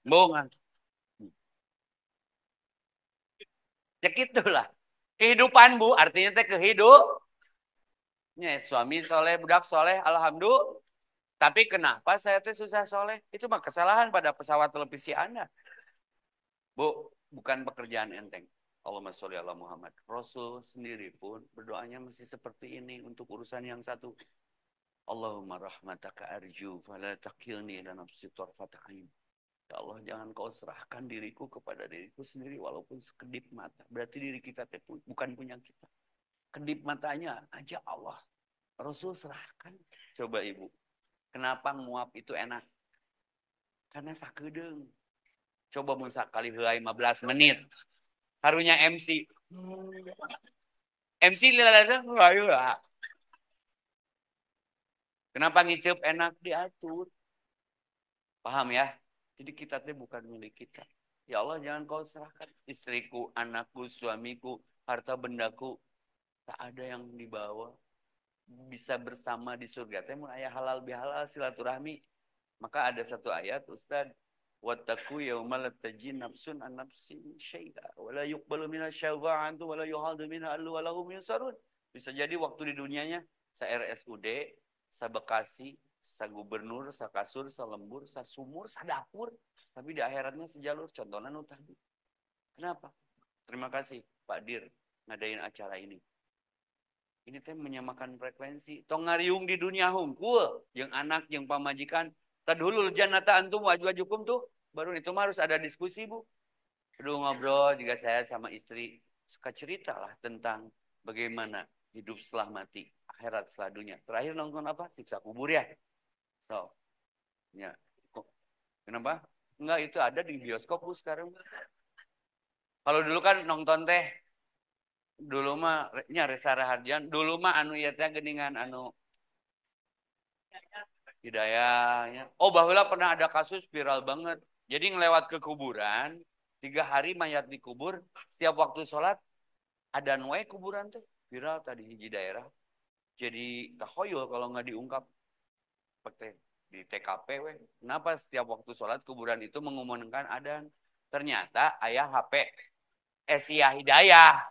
Bungan. Ya gitulah. Kehidupan Bu, artinya teh kehidup. Ya, suami soleh, budak soleh, alhamdulillah. Tapi kenapa saya teh susah soleh? Itu mah kesalahan pada pesawat televisi Anda. Bu, bukan pekerjaan enteng. Allahumma sholli ala Muhammad. Rasul sendiri pun berdoanya masih seperti ini untuk urusan yang satu. Allahumma rahmataka arju fala takilni ila nafsi tarfata ain. Ya Allah, jangan kau serahkan diriku kepada diriku sendiri walaupun sekedip mata. Berarti diri kita bukan punya kita. Kedip matanya aja Allah. Rasul serahkan. Coba ibu, kenapa nguap itu enak? Karena sakedeung. Coba mun sakali heula 15 menit. Karunya MC. MC liladang heula. Kenapa ngiceup enak diatur? Paham ya? Jadi kita teh bukan milik kita. Ya Allah, jangan kau serahkan istriku, anakku, suamiku, harta bendaku. Tak ada yang dibawa. Bisa bersama di surga teh mun aya halal bihalal silaturahmi. Maka ada satu ayat Ustaz, wattaqu yaumal tajin nafsun an nafsin syai'a wa la yuqbalu minha syafa'atu wa la yuhadu minha allu wa lahum yunsarun. Bisa jadi waktu di dunianya sa RSUD, sa Bekasi, sa gubernur, sa kasur, sa lembur, sa sumur, sa dapur, tapi di akhiratnya sejalur. Contohnya nu tadi. Kenapa? Terima kasih Pak Dir ngadain acara ini. Ini teh menyamakan frekuensi. Tong ngariung di dunia hungkul, yang anak, yang pamajikan. Tadhulul jannata antum wajwajukum tuh. Baru itu mah harus ada diskusi, Bu. Aduh ngobrol juga saya sama istri. Suka cerita lah tentang bagaimana hidup setelah mati. Akhirat setelah dunia. Terakhir nonton apa? Siksa kubur ya. So, ya. Kenapa? Enggak, itu ada di bioskop Bu sekarang. Kalau dulu kan nonton teh dulu mah nya Reza Rahardian dulu mah anu ieu teh geuningan anu Hidayahnya. Oh, baheula pernah ada kasus viral banget. Jadi ngelewat ke kuburan, 3 hari mayat dikubur, setiap waktu sholat ada we kuburan tuh viral tadi hiji daerah. Jadi tahoyul kalau nggak diungkap pakai di TKP we. Kenapa setiap waktu sholat kuburan itu mengumandangkan adan? Ternyata ayah HP Sia Hidayah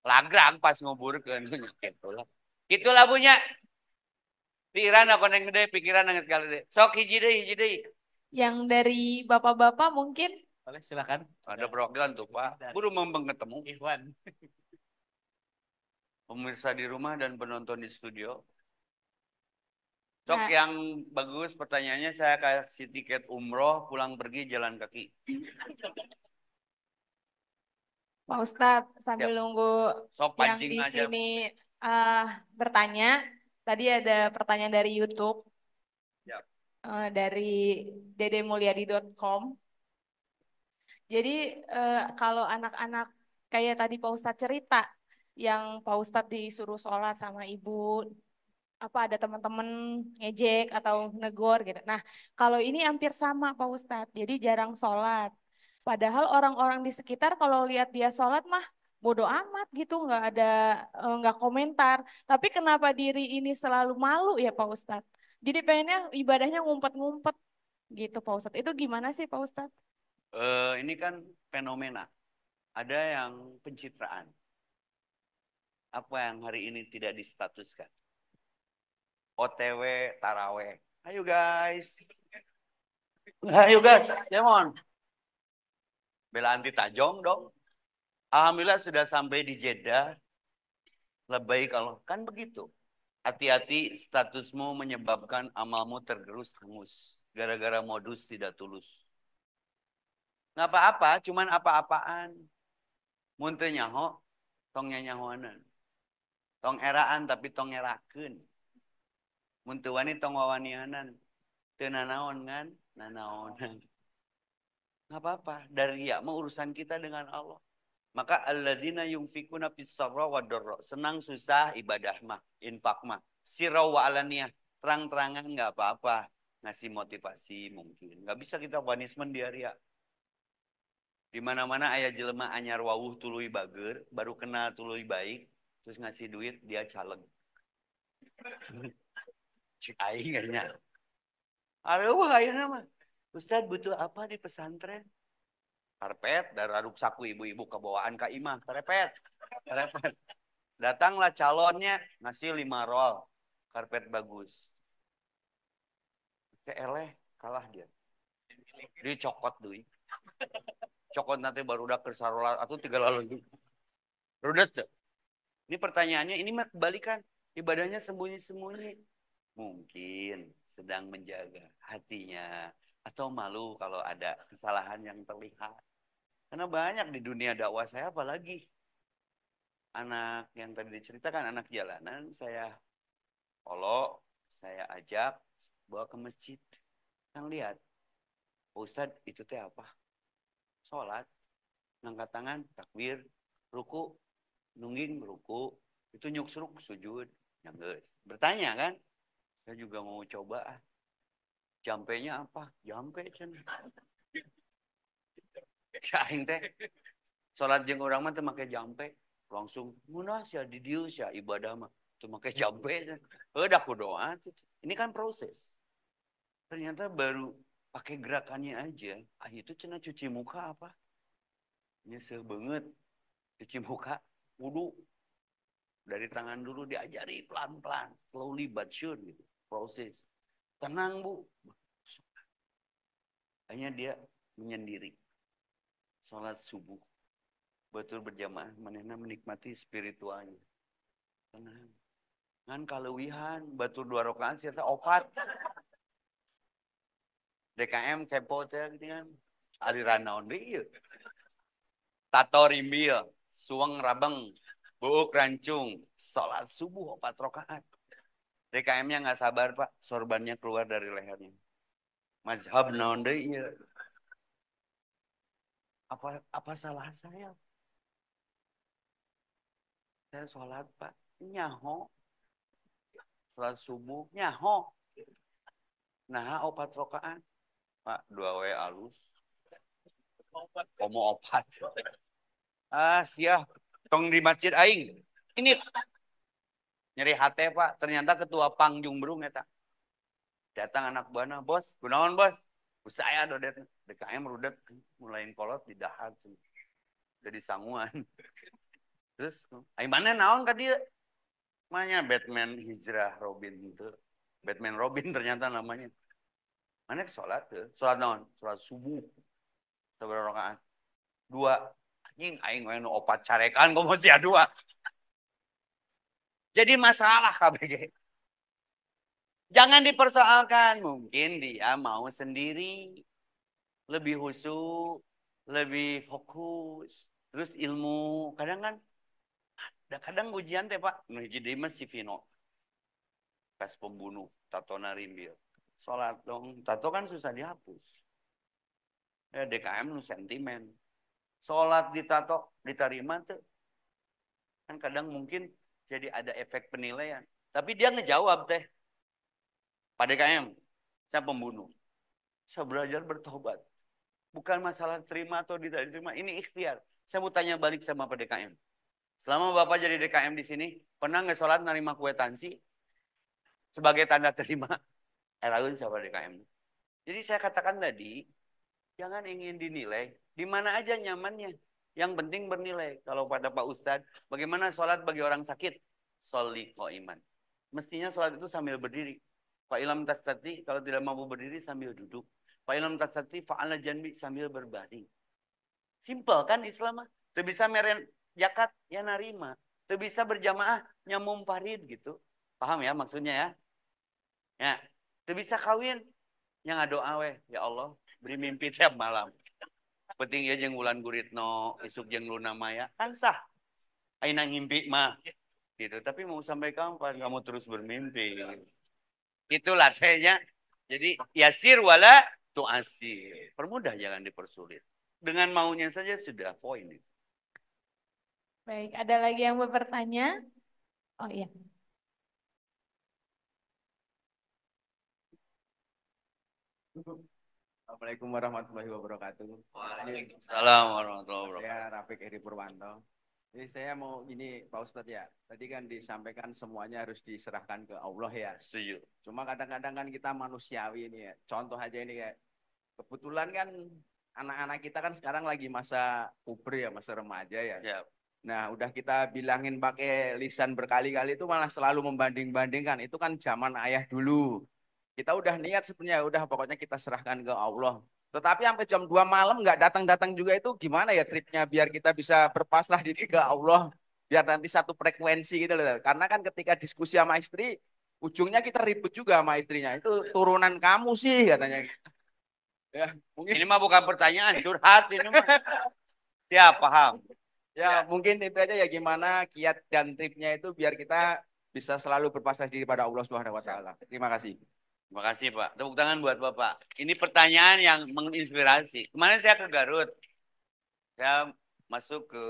lagrang pas nguburkeun gitu lah. Gitulah punya. Pikiran aku yang gede, pikiran yang sekali gede. Sok hiji deui. Yang dari bapak-bapak mungkin. Boleh silakan. Ada program tuh Pak. Buru membeng ketemu. Ikhwan. Pemirsa di rumah dan penonton di studio. Sok Nah, yang bagus pertanyaannya saya kasih tiket umroh pulang pergi jalan kaki. Pak Ustadz, sambil Siap. nunggu Sok yang pancing di aja. sini bertanya, tadi ada pertanyaan dari YouTube, Siap. dari dedemulyadi.com. Jadi kalau anak-anak kayak tadi Pak Ustadz cerita, yang Pak Ustadz disuruh sholat sama ibu, apa ada teman-teman ngejek atau negor gitu. Nah, kalau ini hampir sama Pak Ustadz. Jadi jarang sholat. Padahal orang-orang di sekitar kalau lihat dia sholat mah bodoh amat gitu, nggak komentar. Tapi kenapa diri ini selalu malu ya Pak Ustadz? Jadi pengennya ibadahnya ngumpet-ngumpet gitu Pak Ustadz. Itu gimana sih Pak Ustadz? Ini kan fenomena. Ada yang pencitraan. Apa yang hari ini tidak distatuskan? OTW taraweh. Ayo guys. Ayo guys, come on. Bela anti tajong dong. Alhamdulillah sudah sampai di Jeddah. Lebih kalau kan begitu. Hati-hati statusmu menyebabkan amalmu tergerus hangus. Gara-gara modus tidak tulus. Nggak apa-apa, cuman apa-apaan. Muntah nyaho, tongnya nyahoanan. Tong eraan tapi tong erakeun. Muntah wani tong wawanianan. Teu nanaon kan? Nanaonan. Nggak apa-apa. Dari ya mau urusan kita dengan Allah. Maka alladzina yunfikuna fis-sarra wa dharra. Senang susah ibadah mah, infak mah. Sirra wa alaniyah. Terang-terangan nggak apa-apa. Ngasih motivasi mungkin. Nggak bisa kita punishment di area. Di mana-mana ayah jelema anyar wawuh tuluy bager, baru kenal tuluy baik, terus ngasih duit dia caleg. Cik aing kayaknya. Aduh, kayaknya mah. Ustaz butuh apa di pesantren? Karpet, dari aduk saku ibu-ibu kebawaan ke imah. Karpet. Karpet. Datanglah calonnya, ngasih 5 roll. Karpet bagus. Keeleh, kalah dia. Dicokot dui. Cokot nanti baru udah kersarola atau 3 lalu. Rudet tuh. Ini pertanyaannya, ini mah kebalikan. Ibadahnya sembunyi-sembunyi. Mungkin sedang menjaga hatinya. Atau malu kalau ada kesalahan yang terlihat. Karena banyak di dunia dakwah saya, apalagi anak yang tadi diceritakan, anak jalanan, saya saya ajak bawa ke masjid. Kan lihat, Ustadz itu teh apa? Sholat, ngangkat tangan, takbir, ruku, nungging, ruku, itu nyuksruk, sujud, nyangges. Bertanya kan, saya juga mau coba. Jampenya apa? Jampe, cen. Aing teh, sholat jeung urang mah teh make jampe. Langsung, munah sia di dieu sia ibadah mah. Teu make jampe. Udah aku doa. Ini kan proses. Ternyata baru pakai gerakannya aja. Itu cenah cuci muka apa? Nyesel banget. Cuci muka, wudu. Dari tangan dulu diajari pelan-pelan. Slowly but sure gitu. Proses. Tenang bu. Hanya dia menyendiri. Sholat subuh. Betul berjamaah. Manehna menikmati spiritualnya. Tenang. Ngan kalewihan. Batur 2 rakaat siapa opat. DKM kepo teh gitu kan. Aliran naon deui ieu. Tato rimbil, suweng rabeng, buuk rancung, sholat subuh 4 rakaat. DKM-nya nggak sabar Pak, sorbannya keluar dari lehernya. Mazhab naon deui ieu. Apa salah saya? Saya sholat Pak, nyaho. Sholat subuh, nyaho. Nah, 4 rakaat. Pak, 2 we alus. Komo 4. Siap. Tong di masjid aing. Ini nyeri hati Pak. Ternyata ketua Pang Jumbrung eta. Datang anak buana, bos. Kunaon bos? Saya dodet. DKM rudet. Mulain kolot di dahar. Jadi sanguan. Terus, aing mana naon ka dia? Namanya Batman Hijrah Robin itu. Batman Robin ternyata namanya. Mana sholat tuh? Sholat naon? Sholat subuh. Seberapa rakaat? 2. Anjing aing we nu 4 carekan kok mesti 2. Jadi masalah KBG. Jangan dipersoalkan. Mungkin dia mau sendiri. Lebih khusyuk. Lebih fokus. Terus ilmu. Kadang kan. Kadang ujian teh Pak. Jadi mas si Vino. Kas pembunuh. Tato narimbil. Sholat dong. Tato kan susah dihapus. DKM nu sentimen. Sholat ditato. Diterima tuh. Kan kadang mungkin jadi ada efek penilaian. Tapi dia ngejawab teh, Pak DKM, saya pembunuh. Saya belajar bertobat. Bukan masalah terima atau tidak diterima, ini ikhtiar. Saya mau tanya balik sama Pak DKM. Selama Bapak jadi DKM di sini, pernah nggak sholat nerima kwitansi sebagai tanda terima? Eraun siapa DKM? Jadi saya katakan tadi, jangan ingin dinilai, di mana aja nyamannya. Yang penting bernilai. Kalau pada Pak Ustadz, bagaimana sholat bagi orang sakit? Sholi iman. Mestinya sholat itu sambil berdiri. Pak Ilham Tastati, kalau tidak mampu berdiri sambil duduk. Pak Ilham Tastati, fa'ala janbi sambil berbaring. Simpel kan Islam? Tuh bisa meren zakat, ya narima. Tuh bisa berjamaah, nyamum parid gitu. Paham ya maksudnya ya? Ya. Tuh bisa kawin, yang doa weh. Ya Allah, beri mimpi tiap malam. Penting ya jeung wulan guritno, isuk jeung luna maya. Kan sah. Aina ngimpi mah. Gitu. Tapi mau sampai kapan kamu terus bermimpi? Itulah tehnya. Jadi yasir wala tu'asir. Permudah, jangan dipersulit. Dengan maunya saja sudah poin. Baik, ada lagi yang mau bertanya? Oh iya. Assalamualaikum warahmatullahi wabarakatuh. Waalaikumsalam warahmatullahi wabarakatuh. Saya Rafiq Edi Purwanto. Jadi saya mau ini Pak Ustadz ya. Tadi kan disampaikan semuanya harus diserahkan ke Allah ya. Setuju. Cuma kadang-kadang kan kita manusiawi ini ya. Contoh aja ini kayak kebetulan kan anak-anak kita kan sekarang lagi masa puber ya, masa remaja ya. Ya. Nah, udah kita bilangin pakai lisan berkali-kali itu malah selalu membanding-bandingkan. Itu kan zaman ayah dulu. Kita udah niat sebenarnya, udah pokoknya kita serahkan ke Allah. Tetapi sampai jam 2 malam nggak datang-datang juga itu gimana ya tripnya biar kita bisa berpasrah diri ke Allah. Biar nanti satu frekuensi gitu loh. Karena kan ketika diskusi sama istri, ujungnya kita ribut juga sama istrinya. Itu turunan kamu sih katanya. Ya, mungkin Ini mah bukan pertanyaan, curhat ini mah. Ya, paham. ya mungkin itu aja ya gimana kiat dan tripnya itu biar kita bisa selalu berpasrah diri pada Allah Subhanahu wa taala. Terima kasih. Terima kasih Pak. Tepuk tangan buat Bapak. Ini pertanyaan yang menginspirasi. Kemarin saya ke Garut. Saya masuk ke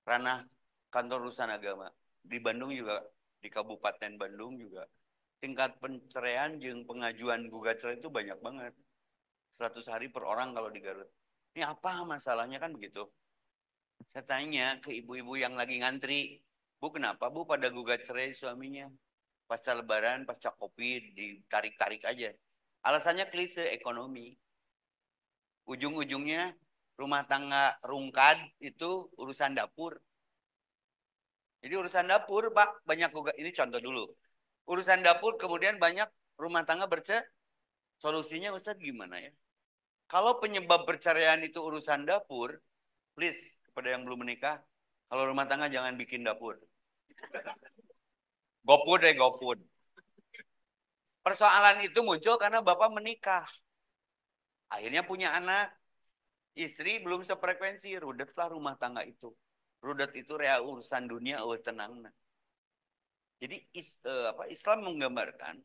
ranah kantor urusan agama. Di Bandung juga, di Kabupaten Bandung juga. Tingkat penceraian jeung pengajuan gugat cerai itu banyak banget. 100 hari per orang kalau di Garut. Ini apa masalahnya kan begitu. Saya tanya ke ibu-ibu yang lagi ngantri. Bu, kenapa Bu pada gugat cerai suaminya? Pasca lebaran, pasca COVID, ditarik-tarik aja. Alasannya klise ekonomi. Ujung-ujungnya rumah tangga rungkad itu urusan dapur. Jadi urusan dapur, Pak, banyak gugat. Ini contoh dulu. Urusan dapur kemudian banyak rumah tangga bercerai. Solusinya Ustadz gimana ya? Kalau penyebab perceraian itu urusan dapur, please kepada yang belum menikah, kalau rumah tangga jangan bikin dapur. GoFood deh, GoFood. Persoalan itu muncul karena Bapak menikah. Akhirnya punya anak. Istri belum sefrekuensi. Rudetlah rumah tangga itu. Rudet itu rea urusan dunia, tenang. Jadi Islam menggambarkan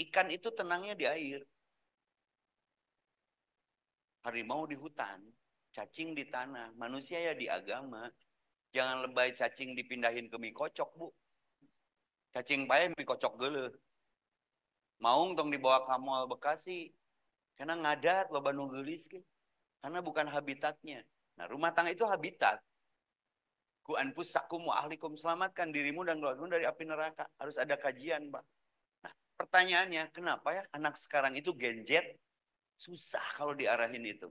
ikan itu tenangnya di air. Harimau di hutan. Cacing di tanah. Manusia ya di agama. Jangan lebay cacing dipindahin ke mie kocok, Bu. Cacing pae mie kocok geuleuh. Maung tong dibawa ka Mall Bekasi. Karena ngadat loba nu geulis ge. Karena bukan habitatnya. Nah, rumah tangga itu habitat. Ku anfusakum wa ahlikum, selamatkan dirimu dan keluargamu dari api neraka. Harus ada kajian, Pak. Nah, pertanyaannya, kenapa ya anak sekarang itu genjet? Susah kalau diarahin itu.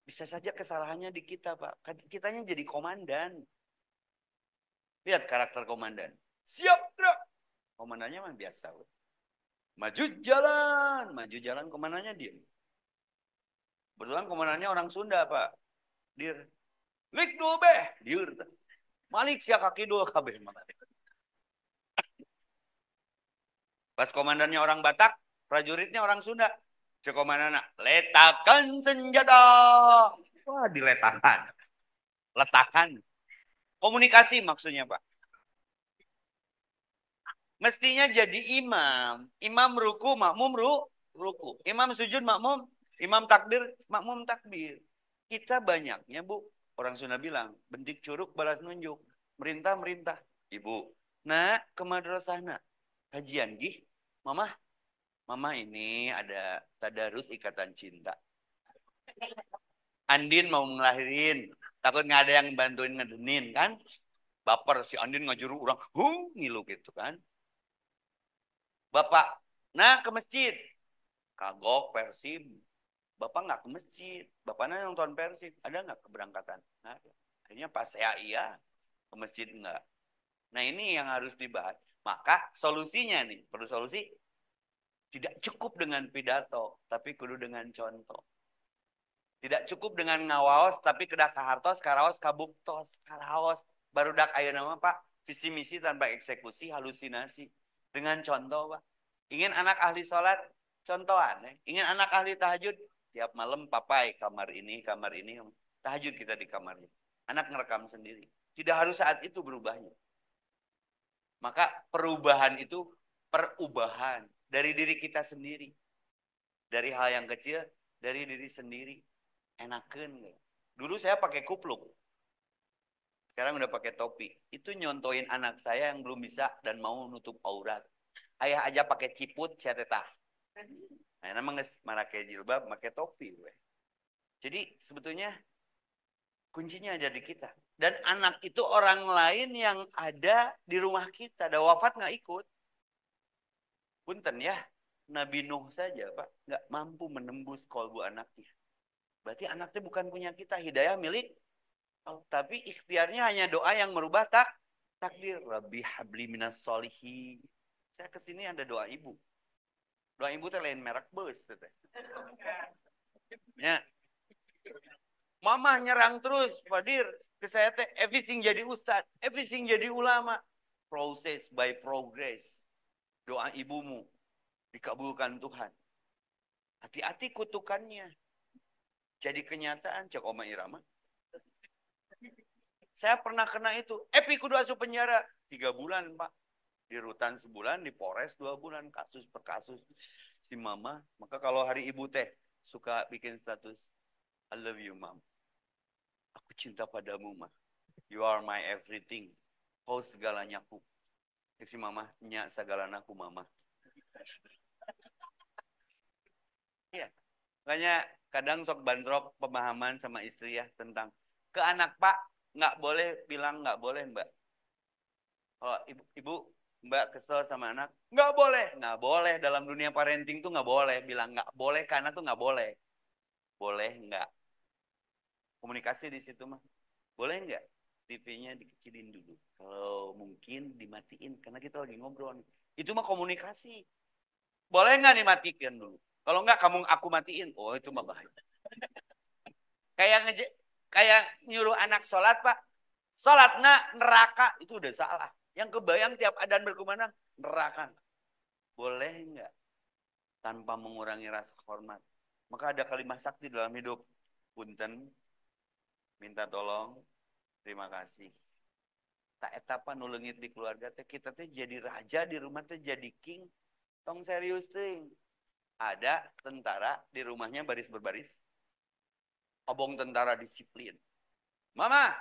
Bisa saja kesalahannya di kita, Pak. Kitanya jadi komandan. Lihat karakter komandan. Siap, gerak. Komandannya mah biasa. Maju jalan komandannya diam. Kebetulan komandannya orang Sunda, Pak. Dir. Lik dulu beh, dir. Malik sia kaki dulu kabeh. Pas komandannya orang Batak, prajuritnya orang Sunda. Cek komandannya, letakkan senjata. Wah, diletakkan. Letakkan. Komunikasi maksudnya, Pak. Mestinya jadi imam. Imam ruku, makmum ruku. Imam sujud, makmum. Imam takbir, makmum takbir. Kita banyaknya, Bu. Orang Sunda bilang, bentik curug balas nunjuk. Merintah. Ibu, Nah, ke madrasah nak. Kajian gih. Mama ini ada tadarus ikatan cinta. Andin mau ngelahirin. Takut nggak ada yang bantuin ngedenin kan. Baper si Andin ngajuru orang. Ngilu gitu kan. Bapak, nah ke masjid. Kagok Persib. Bapak nggak ke masjid. Bapaknya nonton Persib. Ada nggak keberangkatan? Nah, akhirnya pas saya iya. Ke masjid enggak. Nah ini yang harus dibahas. Maka solusinya nih. Perlu solusi. Tidak cukup dengan pidato. Tapi kudu dengan contoh. Tidak cukup dengan ngawaos. Tapi kedah kahartos, karaos, kabuktos. Karaos. Baru dak ayo nama Pak. Visi misi tanpa eksekusi, halusinasi. Dengan contoh Pak. Ingin anak ahli sholat? Contohan. Ingin anak ahli tahajud? Tiap malam papai kamar ini. Tahajud kita di kamarnya. Anak ngerekam sendiri. Tidak harus saat itu berubahnya. Maka perubahan itu perubahan dari diri kita sendiri. Dari hal yang kecil, dari diri sendiri. Enakan. Dulu saya pakai kupluk. Sekarang udah pakai topi. Itu nyontoin anak saya yang belum bisa dan mau nutup aurat. Ayah aja pakai ciput, saya tetah. Nah, namanya pakai jilbab, pakai topi. Jadi sebetulnya kuncinya ada di kita. Dan anak itu orang lain yang ada di rumah kita. Ada wafat nggak ikut. Punten ya, Nabi Nuh saja Pak nggak mampu menembus kolbu anaknya. Berarti anaknya bukan punya kita, hidayah milik Allah. Tapi ikhtiarnya hanya doa yang merubah takdir. Rabbi habli minas solihin. Saya kesini ada doa ibu. Doa ibu teh lain merek bus. Ya. Mama nyerang terus, Fadir. Ke saya teh, everything jadi ustad, everything jadi ulama. Process by progress. Doa ibumu dikabulkan Tuhan. Hati-hati kutukannya. Jadi kenyataan, cek Oma Irama. Saya pernah kena itu. Epi kudu asup penjara. 3 bulan, Pak. Di rutan sebulan, di Polres 2 bulan. Kasus per kasus. Si mama. Maka kalau hari ibu teh, suka bikin status. I love you, Mom. Aku cinta padamu, Ma. You are my everything. Kau segalanya ku. Si mama, nyak segalanya aku, Mama. Iya. Makanya kadang sok bandrok pemahaman sama istri ya tentang ke anak Pak nggak boleh bilang nggak boleh Mbak. Kalau ibu Mbak kesel sama anak nggak boleh dalam dunia parenting tuh nggak boleh bilang nggak boleh karena tuh nggak boleh. Boleh nggak? Komunikasi di situ mah. Boleh nggak? TV-nya dikecilin dulu. Kalau mungkin dimatiin karena kita lagi ngobrol. Itu mah komunikasi. Boleh nggak dimatikan dulu? Kalau nggak aku matiin. Oh itu mah bahaya. Kayak nyuruh anak sholat Pak. Sholat neraka itu udah salah. Yang kebayang tiap adzan berkumandang neraka. Boleh nggak? Tanpa mengurangi rasa hormat. Maka ada kalimat sakti dalam hidup. Punten, minta tolong, terima kasih. Tak etapa nulengit di keluarga teh kita teh jadi raja di rumah teh jadi king. Tong serius ting. Ada tentara di rumahnya baris berbaris. Obong tentara disiplin. Mama,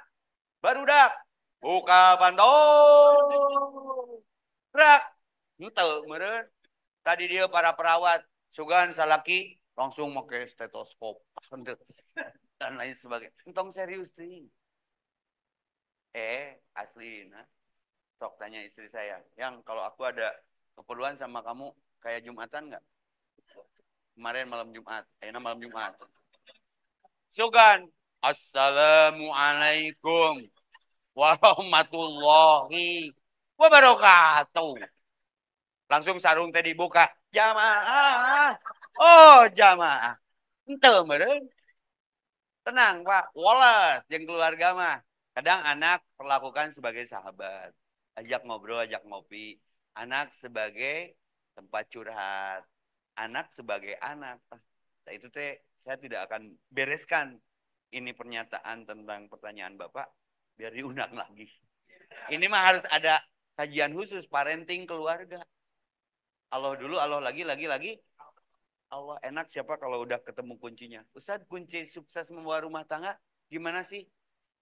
barudak, buka pantau. Rak, ente meren. Tadi dia para perawat, sugan salaki langsung pakai stetoskop dan lain sebagainya. Entong serius ting. Asli, nah. Sok tanya istri saya, yang kalau aku ada keperluan sama kamu kayak Jumatan nggak? Kemarin malam Jumat, malam Jumat. Sugan, Assalamualaikum warahmatullahi wabarakatuh. Langsung sarung tadi dibuka. Jamaah. Oh, jamaah. Ente meren. Tenang, Pak. Wallace jeung keluarga mah. Kadang anak perlakukan sebagai sahabat. Ajak ngobrol, ajak ngopi. Anak sebagai tempat curhat. Anak sebagai anak. Nah, itu teh saya tidak akan bereskan ini pernyataan tentang pertanyaan Bapak biar diundang lagi. Ini mah harus ada kajian khusus parenting keluarga. Allah dulu, Allah lagi. Allah enak siapa kalau udah ketemu kuncinya. Ustaz, kunci sukses membawa rumah tangga gimana sih?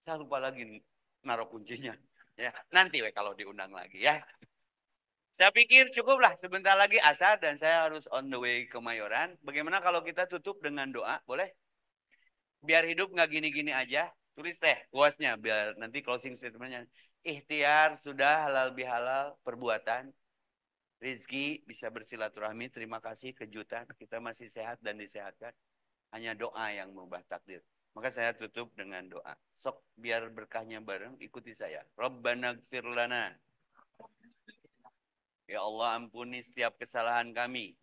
Saya lupa lagi naruh kuncinya. Ya, nanti kalau diundang lagi ya. Saya pikir cukuplah, sebentar lagi asar dan saya harus on the way ke Mayoran. Bagaimana kalau kita tutup dengan doa, boleh? Biar hidup nggak gini-gini aja. Tulis teh quotes-nya biar nanti closing statement-nya. Ikhtiar sudah halal bihalal perbuatan. Rizki bisa bersilaturahmi. Terima kasih kejutan. Kita masih sehat dan disehatkan. Hanya doa yang mengubah takdir. Maka saya tutup dengan doa. Sok biar berkahnya bareng, ikuti saya. Rabbana gfir lana. Ya Allah ampuni setiap kesalahan kami.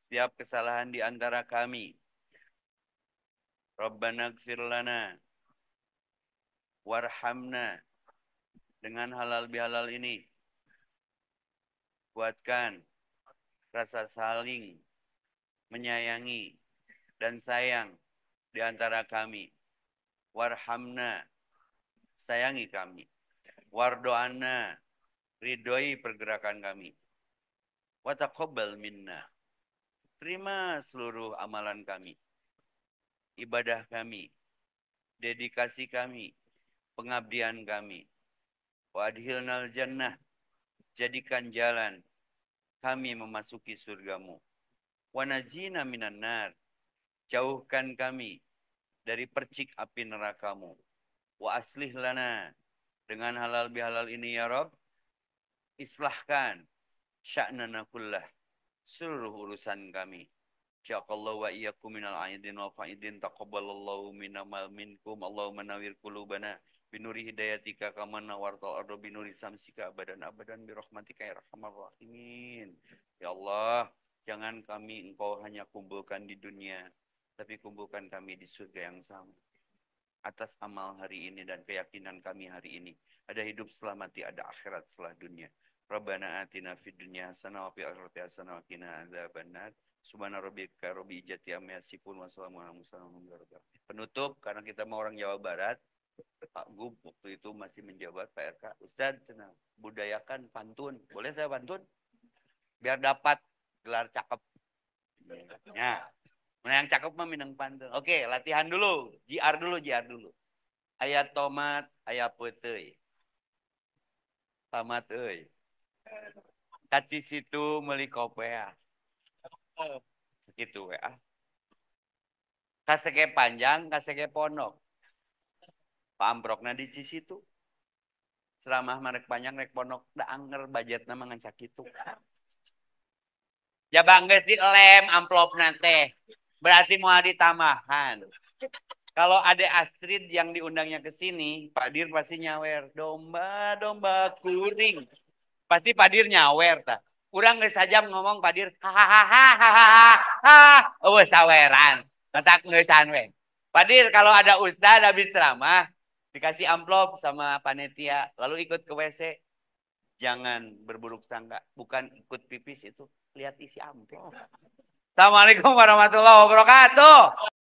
Setiap kesalahan di antara kami. Rabbana gfir lana. Warhamna. Dengan halal bihalal ini. Kuatkan rasa saling menyayangi dan sayang di antara kami. Warhamna. Sayangi kami. Wardo'ana. Ridhoi pergerakan kami. Wa taqabbal minna. Terima seluruh amalan kami. Ibadah kami. Dedikasi kami. Pengabdian kami. Wa adhilnal jannah. Jadikan jalan kami memasuki surgamu. Wa najina minan nar. Jauhkan kami dari percik api nerakamu. Wa aslih lana. Dengan halal bihalal ini ya Rabb. Islahkan sya'nana kullah. Seluruh urusan kami. Syaqallahu wa iyyakum minal aidin wal faidin. Taqabbalallahu minna minkum. Allahumma nawwir qulubana binuri hidayatika kama nawartal ardo binuri samsika abadan birahmatika ya arhamar rahimin. Ya Allah, jangan kami engkau hanya kumpulkan di dunia, tapi kumpulkan kami di surga yang sama. Atas amal hari ini dan keyakinan kami hari ini. Ada hidup setelah mati, ada akhirat setelah dunia. Rabbana atina fid dunya hasanah wa fil akhirati hasanah wa qina adzabannar. Subhana rabbika rabbil izzati amma yasifun wa salamun alal mursalin. Penutup karena kita mau orang Jawa Barat. Pak Gub waktu itu masih menjabat Pak RK. Ustaz, budayakan pantun. Boleh saya pantun? Biar dapat gelar cakep. Ya. Nah, yang cakep mah minang pantun. Oke, latihan dulu. JR dulu. Ayat tomat, ayat putih. Tamat euy. Kaci situ meuli kopea. Segitu we ah. Kasege panjang, kasege pondok. Pamprokna di Cisitu. Seramah marek panjang rek pondok da anger budgetna mah ngan sakitu. Ya banggeus dilem amplopna teh. Berarti mau ditamahan. Kalau Ade Astrid yang diundangnya ke sini, Pak Dir pasti nyawer. Domba kuring. Pasti Pak Dir nyawer. Ta. Kurang geus sajam ngomong Pak Dir. Hahaha. Wes saweran. Matak ngeusan we. Pak Dir kalau ada ustaz habis ceramah, dikasih amplop sama panitia. Lalu ikut ke WC. Jangan berburuk sangka. Bukan ikut pipis itu. Lihat isi amplop. Assalamualaikum warahmatullahi wabarakatuh.